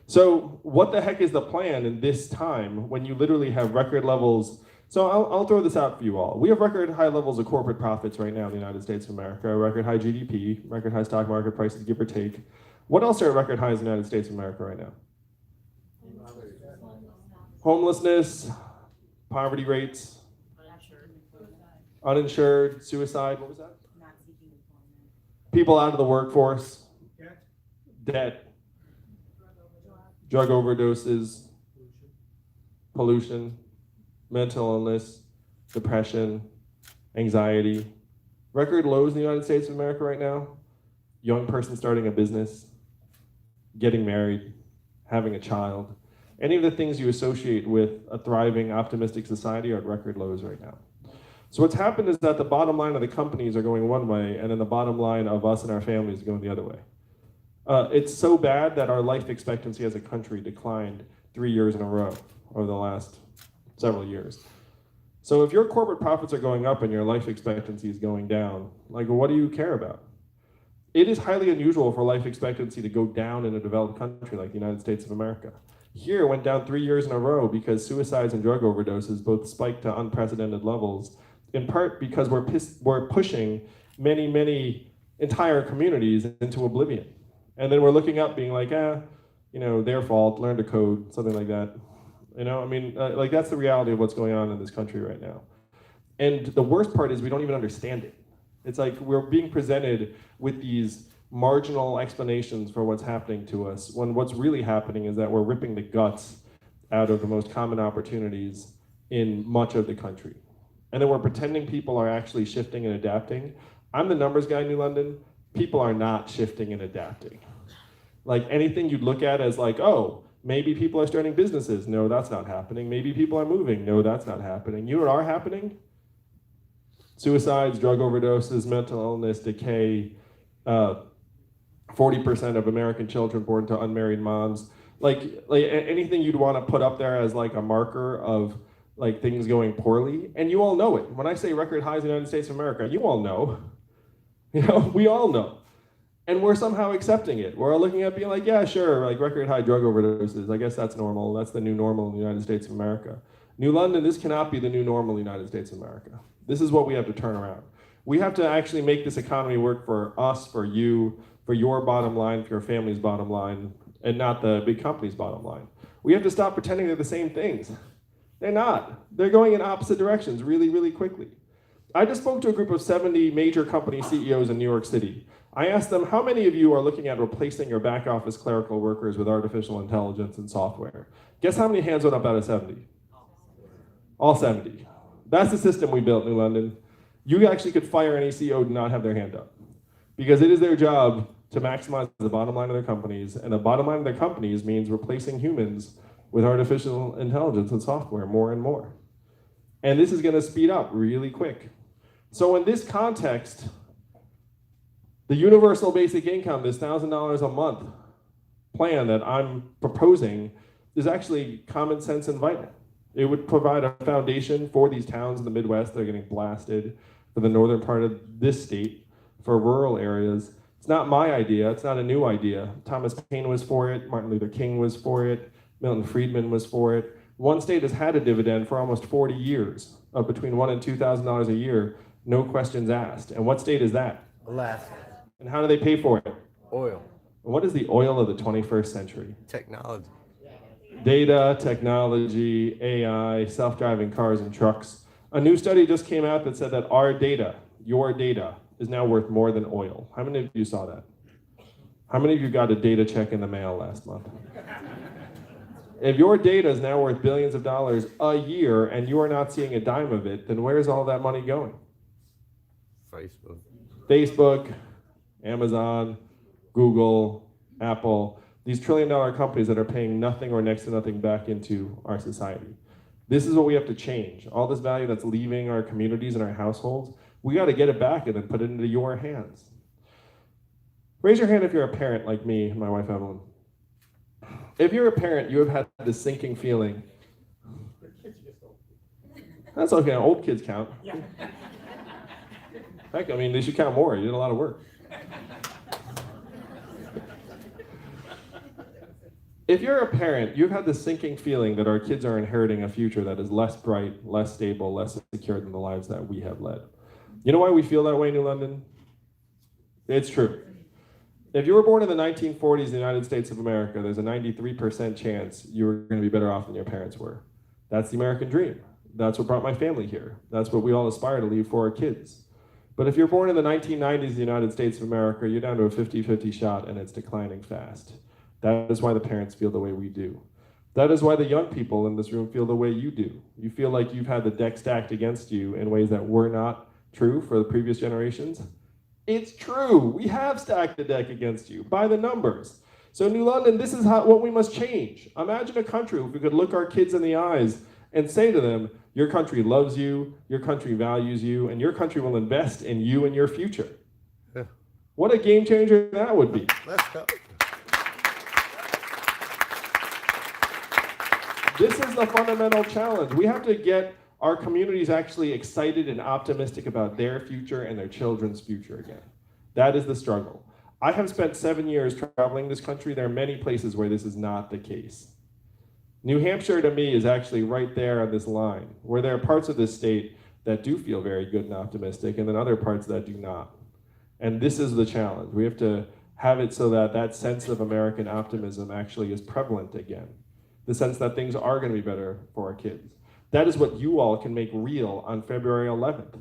So what the heck is the plan in this time when you literally have record levels? So I'll throw this out for you all. We have record high levels of corporate profits right now in the United States of America, record high GDP, record high stock market prices, give or take. What else are at record highs in the United States of America right now? Homelessness, poverty rates, uninsured, suicide, what was that? People out of the workforce, debt, drug overdoses, pollution, mental illness, depression, anxiety. Record lows in the United States of America right now. Young person starting a business, getting married, having a child. Any of the things you associate with a thriving, optimistic society are at record lows right now. So what's happened is that the bottom line of the companies are going one way, and then the bottom line of us and our families is going the other way. It's so bad that our life expectancy as a country declined 3 years in a row over the last several years. So if your corporate profits are going up and your life expectancy is going down, like, what do you care about? It is highly unusual for life expectancy to go down in a developed country like the United States of America. Here, it went down 3 years in a row because suicides and drug overdoses both spiked to unprecedented levels, in part because we're pushing many entire communities into oblivion. And then we're looking up being like, their fault, learn to code, something like that. Like that's the reality of what's going on in this country right now. And the worst part is we don't even understand it. It's like we're being presented with these marginal explanations for what's happening to us, when what's really happening is that we're ripping the guts out of the most common opportunities in much of the country. And then we're pretending people are actually shifting and adapting. I'm the numbers guy in New London. People are not shifting and adapting. Like anything you'd look at as like, oh, maybe people are starting businesses. No, that's not happening. Maybe people are moving. No, that's not happening. You know what are happening? Suicides, drug overdoses, mental illness, decay, 40% of American children born to unmarried moms. Like anything you'd want to put up there as like a marker of like things going poorly, and you all know it. When I say record highs in the United States of America, you all know. We all know. And we're somehow accepting it. We're all looking at being like, yeah, sure, like record high drug overdoses. I guess that's normal. That's the new normal in the United States of America. New London, this cannot be the new normal in the United States of America. This is what we have to turn around. We have to actually make this economy work for us, for you, for your bottom line, for your family's bottom line, and not the big company's bottom line. We have to stop pretending they're the same things. They're not. They're going in opposite directions really quickly. I just spoke to a group of 70 major company CEOs in New York City. I asked them, how many of you are looking at replacing your back office clerical workers with artificial intelligence and software? Guess how many hands went up out of 70? All 70. That's the system we built, New London. You actually could fire any CEO to not have their hand up, because it is their job to maximize the bottom line of their companies, and the bottom line of their companies means replacing humans with artificial intelligence and software more and more. And this is going to speed up really quick. So in this context, the universal basic income, this $1,000 a month plan that I'm proposing, is actually common sense and vital. It would provide a foundation for these towns in the Midwest that are getting blasted, for the northern part of this state, for rural areas. It's not my idea, it's not a new idea. Thomas Paine was for it, Martin Luther King was for it, Milton Friedman was for it. One state has had a dividend for almost 40 years of between $1,000 and $2,000 a year, no questions asked. And what state is that? Alaska. And how do they pay for it? Oil. And what is the oil of the 21st century? Technology. Data, technology, AI, self-driving cars and trucks. A new study just came out that said that our data, your data, is now worth more than oil. How many of you saw that? How many of you got a data check in the mail last month? If your data is now worth billions of dollars a year and you are not seeing a dime of it, then where's all that money going? Facebook, Amazon, Google, Apple, these trillion-dollar companies that are paying nothing or next to nothing back into our society. This is what we have to change. All this value that's leaving our communities and our households, we got to get it back and then put it into your hands. Raise your hand if you're a parent like me and my wife Evelyn. If you're a parent, you have had this sinking feeling. That's okay, old kids count. Heck, I mean, they should count more. You did a lot of work. If you're a parent, you've had this sinking feeling that our kids are inheriting a future that is less bright, less stable, less secure than the lives that we have led. You know why we feel that way, New London? It's true. If you were born in the 1940s in the United States of America, there's a 93% chance you were going to be better off than your parents were. That's the American dream. That's what brought my family here. That's what we all aspire to leave for our kids. But if you're born in the 1990s in the United States of America, you're down to a 50-50 shot and it's declining fast. That is why the parents feel the way we do. That is why the young people in this room feel the way you do. You feel like you've had the deck stacked against you in ways that were not true for the previous generations. It's true. We have stacked the deck against you by the numbers. So New London, this is what we must change. Imagine a country if we could look our kids in the eyes and say to them, your country loves you, your country values you, and your country will invest in you and your future. Yeah. What a game changer that would be. Let's go. This is the fundamental challenge. We have to get our communities actually excited and optimistic about their future and their children's future again. That is the struggle. I have spent 7 years traveling this country. There are many places where this is not the case. New Hampshire to me is actually right there on this line, where there are parts of this state that do feel very good and optimistic, and then other parts that do not. And this is the challenge. We have to have it so that that sense of American optimism actually is prevalent again. The sense that things are going to be better for our kids. That is what you all can make real on February 11th.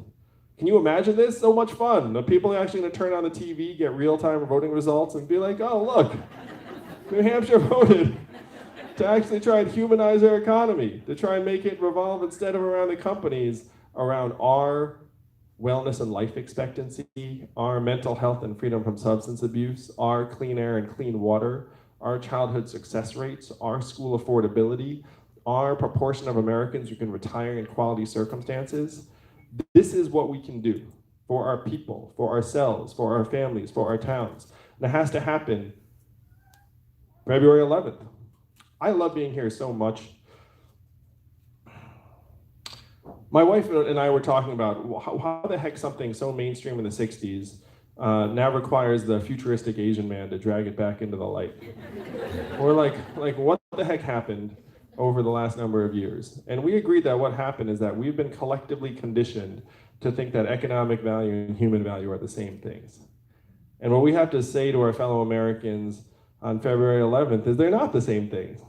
Can you imagine this? So much fun. The people are actually going to turn on the TV, get real-time voting results, and be like, oh, look, New Hampshire voted to actually try and humanize our economy, to try and make it revolve instead of around the companies, around our wellness and life expectancy, our mental health and freedom from substance abuse, our clean air and clean water, our childhood success rates, our school affordability, our proportion of Americans who can retire in quality circumstances. This is what we can do for our people, for ourselves, for our families, for our towns. And it has to happen February 11th. I love being here so much. My wife and I were talking about how the heck something so mainstream in the 60s now requires the futuristic Asian man to drag it back into the light. We're like what the heck happened over the last number of years? And we agreed that what happened is that we've been collectively conditioned to think that economic value and human value are the same things. And what we have to say to our fellow Americans on February 11th is they're not the same things.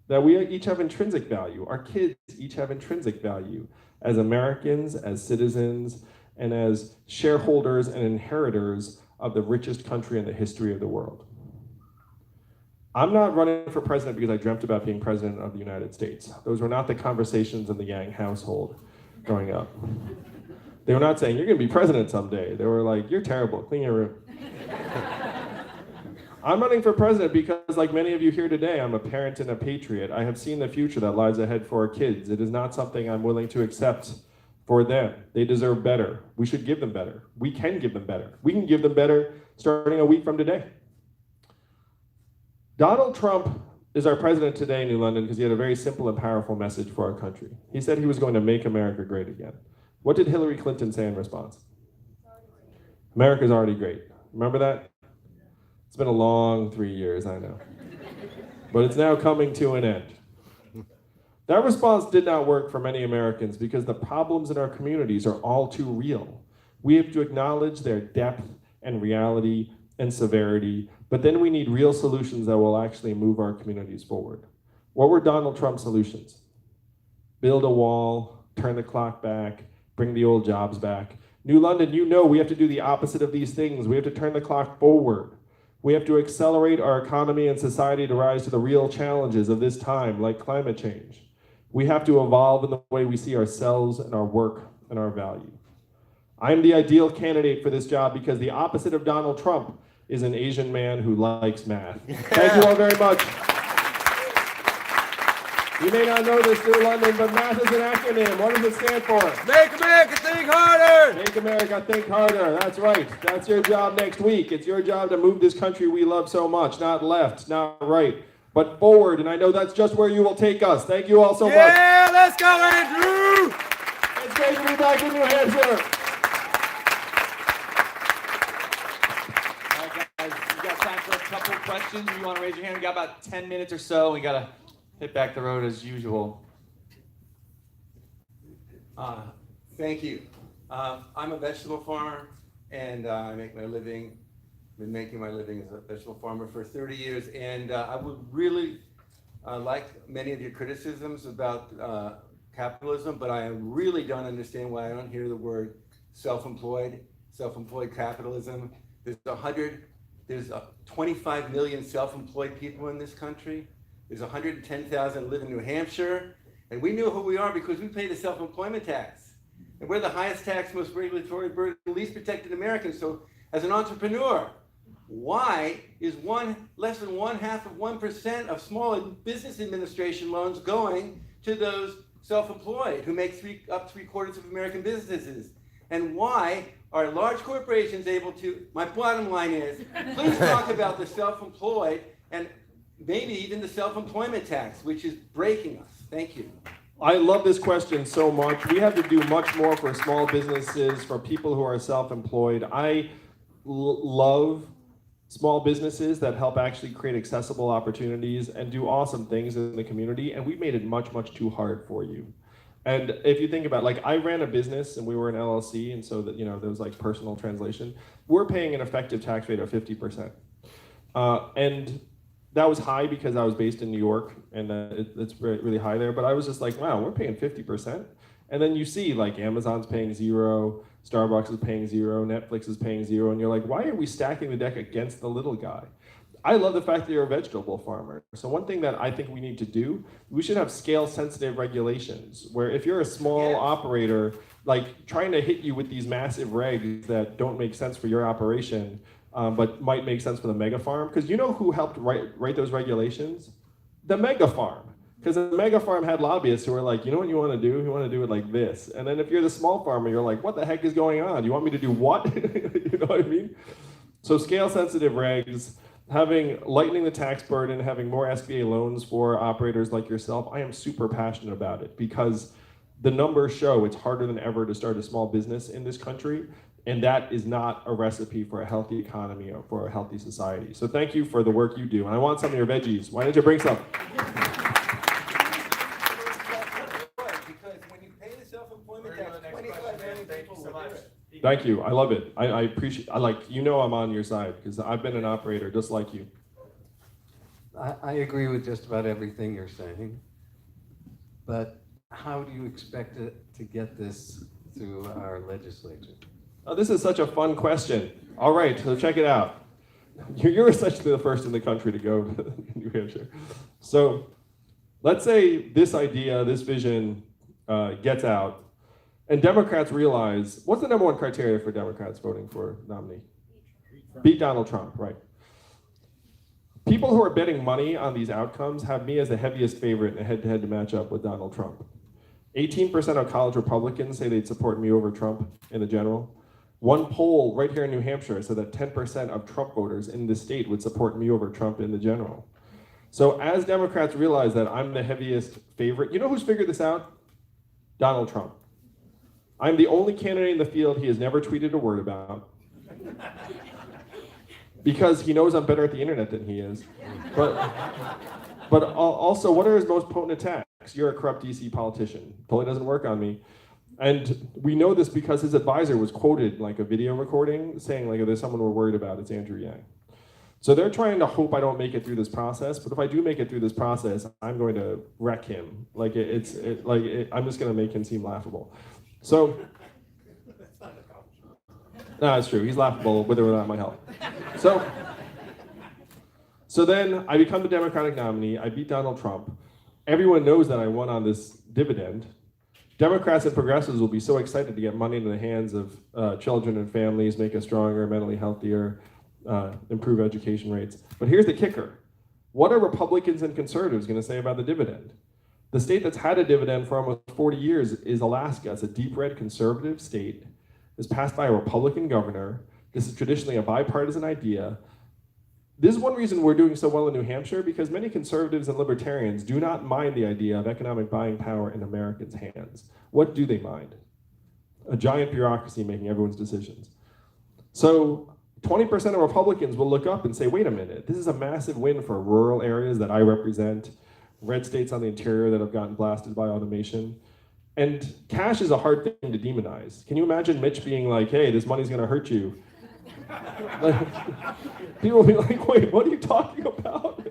That we each have intrinsic value. Our kids each have intrinsic value as Americans, as citizens, and as shareholders and inheritors of the richest country in the history of the world. I'm not running for president because I dreamt about being president of the United States. Those were not the conversations in the Yang household growing up. They were not saying, you're gonna be president someday. They were like, you're terrible, clean your room. I'm running for president because, like many of you here today, I'm a parent and a patriot. I have seen the future that lies ahead for our kids. It is not something I'm willing to accept for them. They deserve better. We should give them better. We can give them better. We can give them better starting a week from today. Donald Trump is our president today in New London because he had a very simple and powerful message for our country. He said he was going to make America great again. What did Hillary Clinton say in response? America's already great. Remember that? It's been a long 3 years, I know. But it's now coming to an end. That response did not work for many Americans because the problems in our communities are all too real. We have to acknowledge their depth and reality and severity, but then we need real solutions that will actually move our communities forward. What were Donald Trump's solutions? Build a wall, turn the clock back, bring the old jobs back. New London, you know we have to do the opposite of these things. We have to turn the clock forward. We have to accelerate our economy and society to rise to the real challenges of this time, like climate change. We have to evolve in the way we see ourselves and our work and our value. I am the ideal candidate for this job because the opposite of Donald Trump is an Asian man who likes math. Thank you all very much. You may not know this, New London, but math is an acronym. What does it stand for? Make America think harder! Make America think harder. That's right. That's your job next week. It's your job to move this country we love so much. Not left, not right, but forward. And I know that's just where you will take us. Thank you all so much. Yeah, let's go, Andrew! It's great to be back in New Hampshire. All right, guys, we got time for a couple questions. If you want to raise your hand, we got about 10 minutes or so. We got to hit back the road as usual. Thank you. I'm a vegetable farmer, and I make my living, been making my living as a vegetable farmer for 30 years, and I would really like many of your criticisms about capitalism, but I really don't understand why I don't hear the word self-employed capitalism. There's There's 25 million self-employed people in this country. There's 110,000 live in New Hampshire. And we know who we are because we pay the self-employment tax. And we're the highest tax, most regulatory burden, least protected Americans. So as an entrepreneur, why is less than 0.5% of small business administration loans going to those self-employed who make up 3/4 of American businesses? And why are large corporations able to, my bottom line is, please talk about the self-employed and maybe even the self-employment tax, which is breaking us. Thank you. I love this question so much. We have to do much more for small businesses, for people who are self-employed. I love small businesses that help actually create accessible opportunities and do awesome things in the community, and we've made it much, much too hard for you. And if you think about, like, I ran a business and we were an LLC, and so that, you know, there was like personal translation. We're paying an effective tax rate of 50%. And that was high because I was based in New York, and it's really high there. But I was just like, wow, we're paying 50%. And then you see, like, Amazon's paying 0, Starbucks is paying 0, Netflix is paying 0, and you're like, why are we stacking the deck against the little guy? I love the fact that you're a vegetable farmer. So one thing that I think we need to do, we should have scale-sensitive regulations, where if you're a small operator, like, trying to hit you with these massive regs that don't make sense for your operation, but might make sense for the mega farm. Because you know who helped write those regulations? The mega farm. Because the mega farm had lobbyists who were like, you know what you want to do? You want to do it like this. And then if you're the small farmer, you're like, what the heck is going on? You want me to do what? You know what I mean? So scale-sensitive regs, lightening the tax burden, having more SBA loans for operators like yourself. I am super passionate about it because the numbers show it's harder than ever to start a small business in this country. And that is not a recipe for a healthy economy or for a healthy society. So thank you for the work you do. And I want some of your veggies. Why don't you bring some? Because when you pay the self-employment tax, 25 million people will do it. Thank you. I love it. I appreciate. You know, I'm on your side because I've been an operator just like you. I agree with just about everything you're saying, but how do you expect to get this through our legislature? Oh, this is such a fun question. All right, so check it out. You're essentially the first in the country to go to New Hampshire. So let's say this idea, this vision gets out, and Democrats realize, what's the number one criteria for Democrats voting for a nominee? Beat Donald Trump, right. People who are betting money on these outcomes have me as the heaviest favorite in a head-to-head matchup with Donald Trump. 18% of college Republicans say they'd support me over Trump in the general. One poll right here in New Hampshire said that 10% of Trump voters in the state would support me over Trump in the general. So as Democrats realize that I'm the heaviest favorite, you know who's figured this out? Donald Trump. I'm the only candidate in the field he has never tweeted a word about. Because he knows I'm better at the internet than he is. But also, what are his most potent attacks? You're a corrupt DC politician. Totally doesn't work on me. And we know this because his advisor was quoted like a video recording saying, like, if there's someone we're worried about, it's Andrew Yang. So they're trying to hope I don't make it through this process, but if I do make it through this process, I'm going to wreck him. Like, I'm just going to make him seem laughable. So, no, it's true. He's laughable with or without my help. So then I become the Democratic nominee. I beat Donald Trump. Everyone knows that I won on this dividend. Democrats and progressives will be so excited to get money into the hands of children and families, make us stronger, mentally healthier, improve education rates. But here's the kicker. What are Republicans and conservatives going to say about the dividend? The state that's had a dividend for almost 40 years is Alaska. It's a deep red conservative state. It's passed by a Republican governor. This is traditionally a bipartisan idea. This is one reason we're doing so well in New Hampshire, because many conservatives and libertarians do not mind the idea of economic buying power in Americans' hands. What do they mind? A giant bureaucracy making everyone's decisions. So 20% of Republicans will look up and say, wait a minute, this is a massive win for rural areas that I represent, red states on the interior that have gotten blasted by automation. And cash is a hard thing to demonize. Can you imagine Mitch being like, hey, this money's gonna hurt you? People will be like, wait, what are you talking about?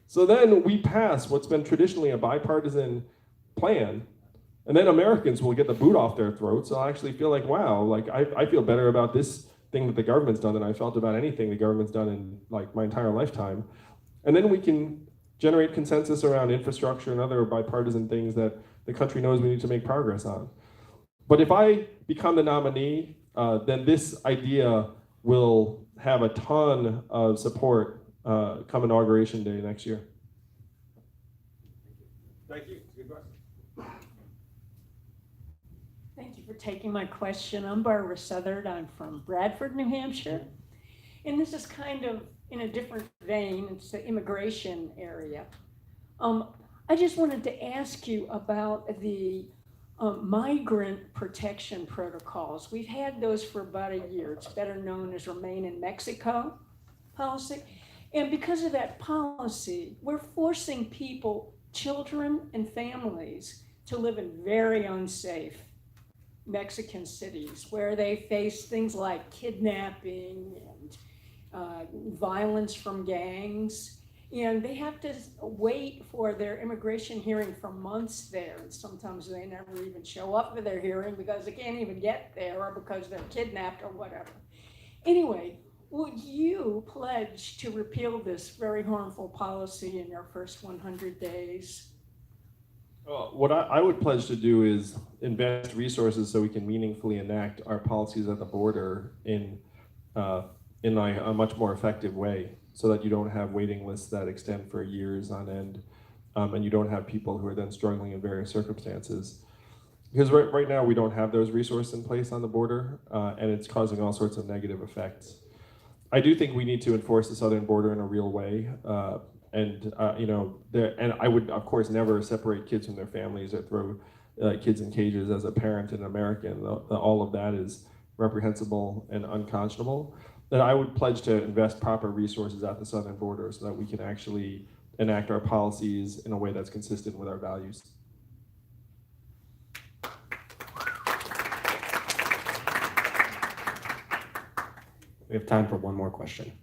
So then we pass what's been traditionally a bipartisan plan, and then Americans will get the boot off their throats. They'll actually feel like, wow, like I feel better about this thing that the government's done than I felt about anything the government's done in like my entire lifetime. And then we can generate consensus around infrastructure and other bipartisan things that the country knows we need to make progress on. But if I become the nominee, then this idea will have a ton of support come Inauguration Day next year. Thank you. Good question. Thank you for taking my question. I'm Barbara Southard. I'm from Bradford, New Hampshire. And this is kind of in a different vein. It's the immigration area. I just wanted to ask you about the migrant protection protocols. We've had those for about a year. It's better known as Remain in Mexico policy. And because of that policy, we're forcing people, children and families, to live in very unsafe Mexican cities where they face things like kidnapping and violence from gangs. And they have to wait for their immigration hearing for months there. And sometimes they never even show up for their hearing because they can't even get there or because they're kidnapped or whatever. Anyway, would you pledge to repeal this very harmful policy in your first 100 days? What I would pledge to do is invest resources so we can meaningfully enact our policies at the border in a much more effective way, so that you don't have waiting lists that extend for years on end, and you don't have people who are then struggling in various circumstances. Because right now we don't have those resources in place on the border, and it's causing all sorts of negative effects. I do think we need to enforce the southern border in a real way, and I would of course never separate kids from their families or throw kids in cages as a parent and American. All of that is reprehensible and unconscionable. That I would pledge to invest proper resources at the southern border so that we can actually enact our policies in a way that's consistent with our values. We have time for one more question.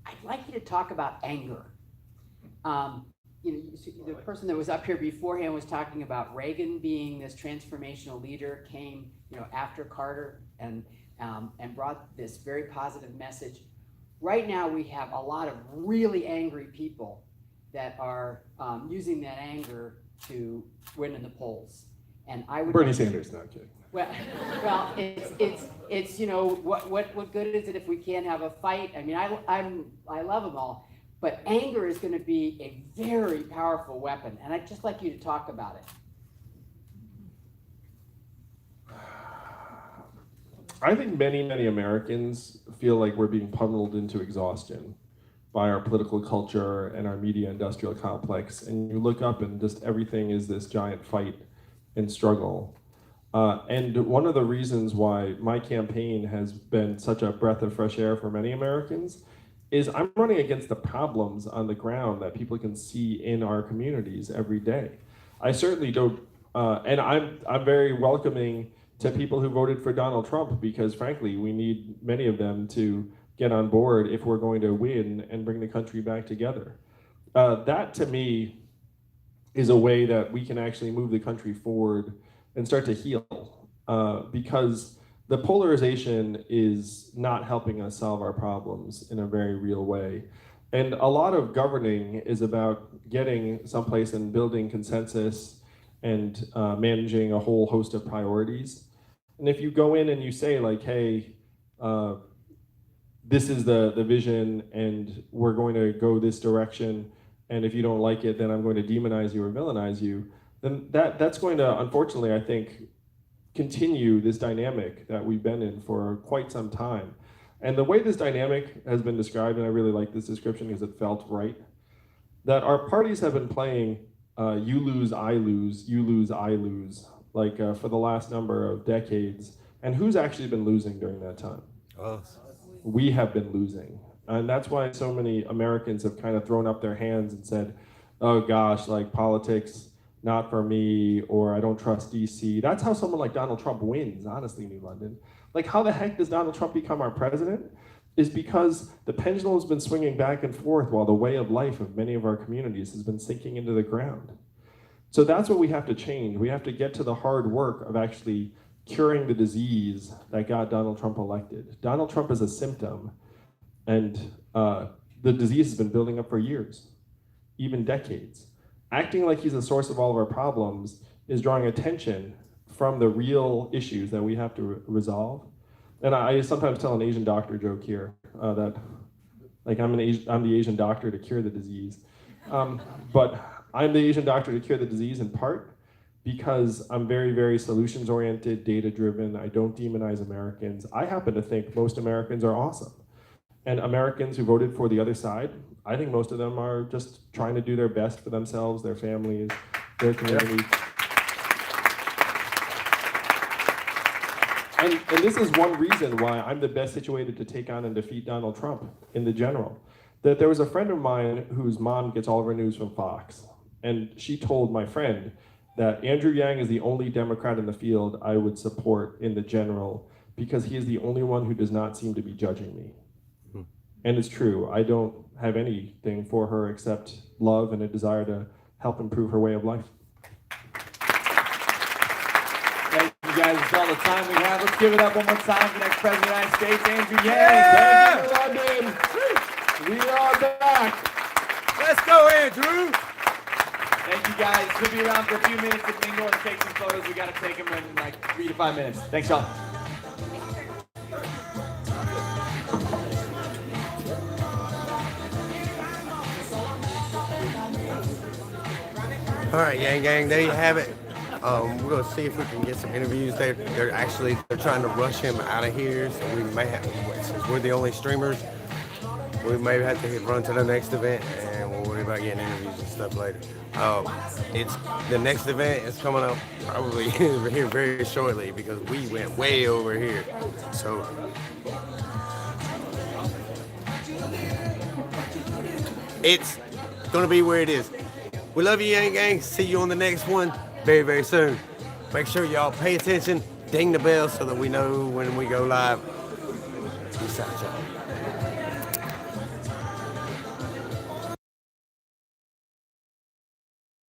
I'd like you to talk about anger. The person that was up here beforehand was talking about Reagan being this transformational leader, came after Carter and brought this very positive message. Right now we have a lot of really angry people that are using that anger to win in the polls. And I would Bernie Sanders, no, I'm kidding. Well, it's what good is it if we can't have a fight? I mean, I love them all, but anger is going to be a very powerful weapon, and I'd just like you to talk about it. I think many Americans feel like we're being pummeled into exhaustion by our political culture and our media industrial complex, and you look up and just everything is this giant fight and struggle. And one of the reasons why my campaign has been such a breath of fresh air for many Americans is I'm running against the problems on the ground that people can see in our communities every day. I certainly don't, and I'm very welcoming to people who voted for Donald Trump because frankly, we need many of them to get on board if we're going to win and bring the country back together. That to me is a way that we can actually move the country forward and start to heal, because the polarization is not helping us solve our problems in a very real way. And a lot of governing is about getting someplace and building consensus and managing a whole host of priorities. And if you go in and you say like, hey, this is the vision and we're going to go this direction, and if you don't like it, then I'm going to demonize you or villainize you, then that's going to, unfortunately, I think, continue this dynamic that we've been in for quite some time. And the way this dynamic has been described, and I really like this description because it felt right, that our parties have been playing you lose, I lose, you lose, I lose, like for the last number of decades. And who's actually been losing during that time? Us. We have been losing. And that's why so many Americans have kind of thrown up their hands and said, oh gosh, like politics, not for me, or I don't trust DC. That's how someone like Donald Trump wins, honestly, New London. Like how the heck does Donald Trump become our president? Is because the pendulum has been swinging back and forth while the way of life of many of our communities has been sinking into the ground. So that's what we have to change. We have to get to the hard work of actually curing the disease that got Donald Trump elected. Donald Trump is a symptom, and the disease has been building up for years, even decades. Acting like he's the source of all of our problems is drawing attention from the real issues that we have to resolve. And I sometimes tell an Asian doctor joke here that, like, I'm the Asian doctor to cure the disease. But I'm the Asian doctor to cure the disease in part because I'm very, very solutions-oriented, data-driven. I don't demonize Americans. I happen to think most Americans are awesome. And Americans who voted for the other side, I think most of them are just trying to do their best for themselves, their families, their communities. And this is one reason why I'm the best situated to take on and defeat Donald Trump in the general. That there was a friend of mine whose mom gets all of her news from Fox. And she told my friend that Andrew Yang is the only Democrat in the field I would support in the general because he is the only one who does not seem to be judging me. And it's true, I don't have anything for her except love and a desire to help improve her way of life. Thank you guys, that's all the time we have. Let's give it up one more time for the next President of the United States, Andrew Yang. Yeah! Thank you, London. We are back. Let's go, Andrew. Thank you guys. We'll be around for a few minutes to mingle and take some photos. We got to take them in like 3 to 5 minutes. Thanks, y'all. All right, Yang Gang, there you have it. We're gonna see if we can get some interviews. They're trying to rush him out of here, so we may have, since we're the only streamers, we may have to run to the next event, and we'll worry about getting interviews and stuff later. It's the next event is coming up probably here very shortly because we went way over here. So it's gonna be where it is. We love you, Yang Gang. See you on the next one very, very soon. Make sure y'all pay attention, ding the bell so that we know when we go live. Peace out, y'all.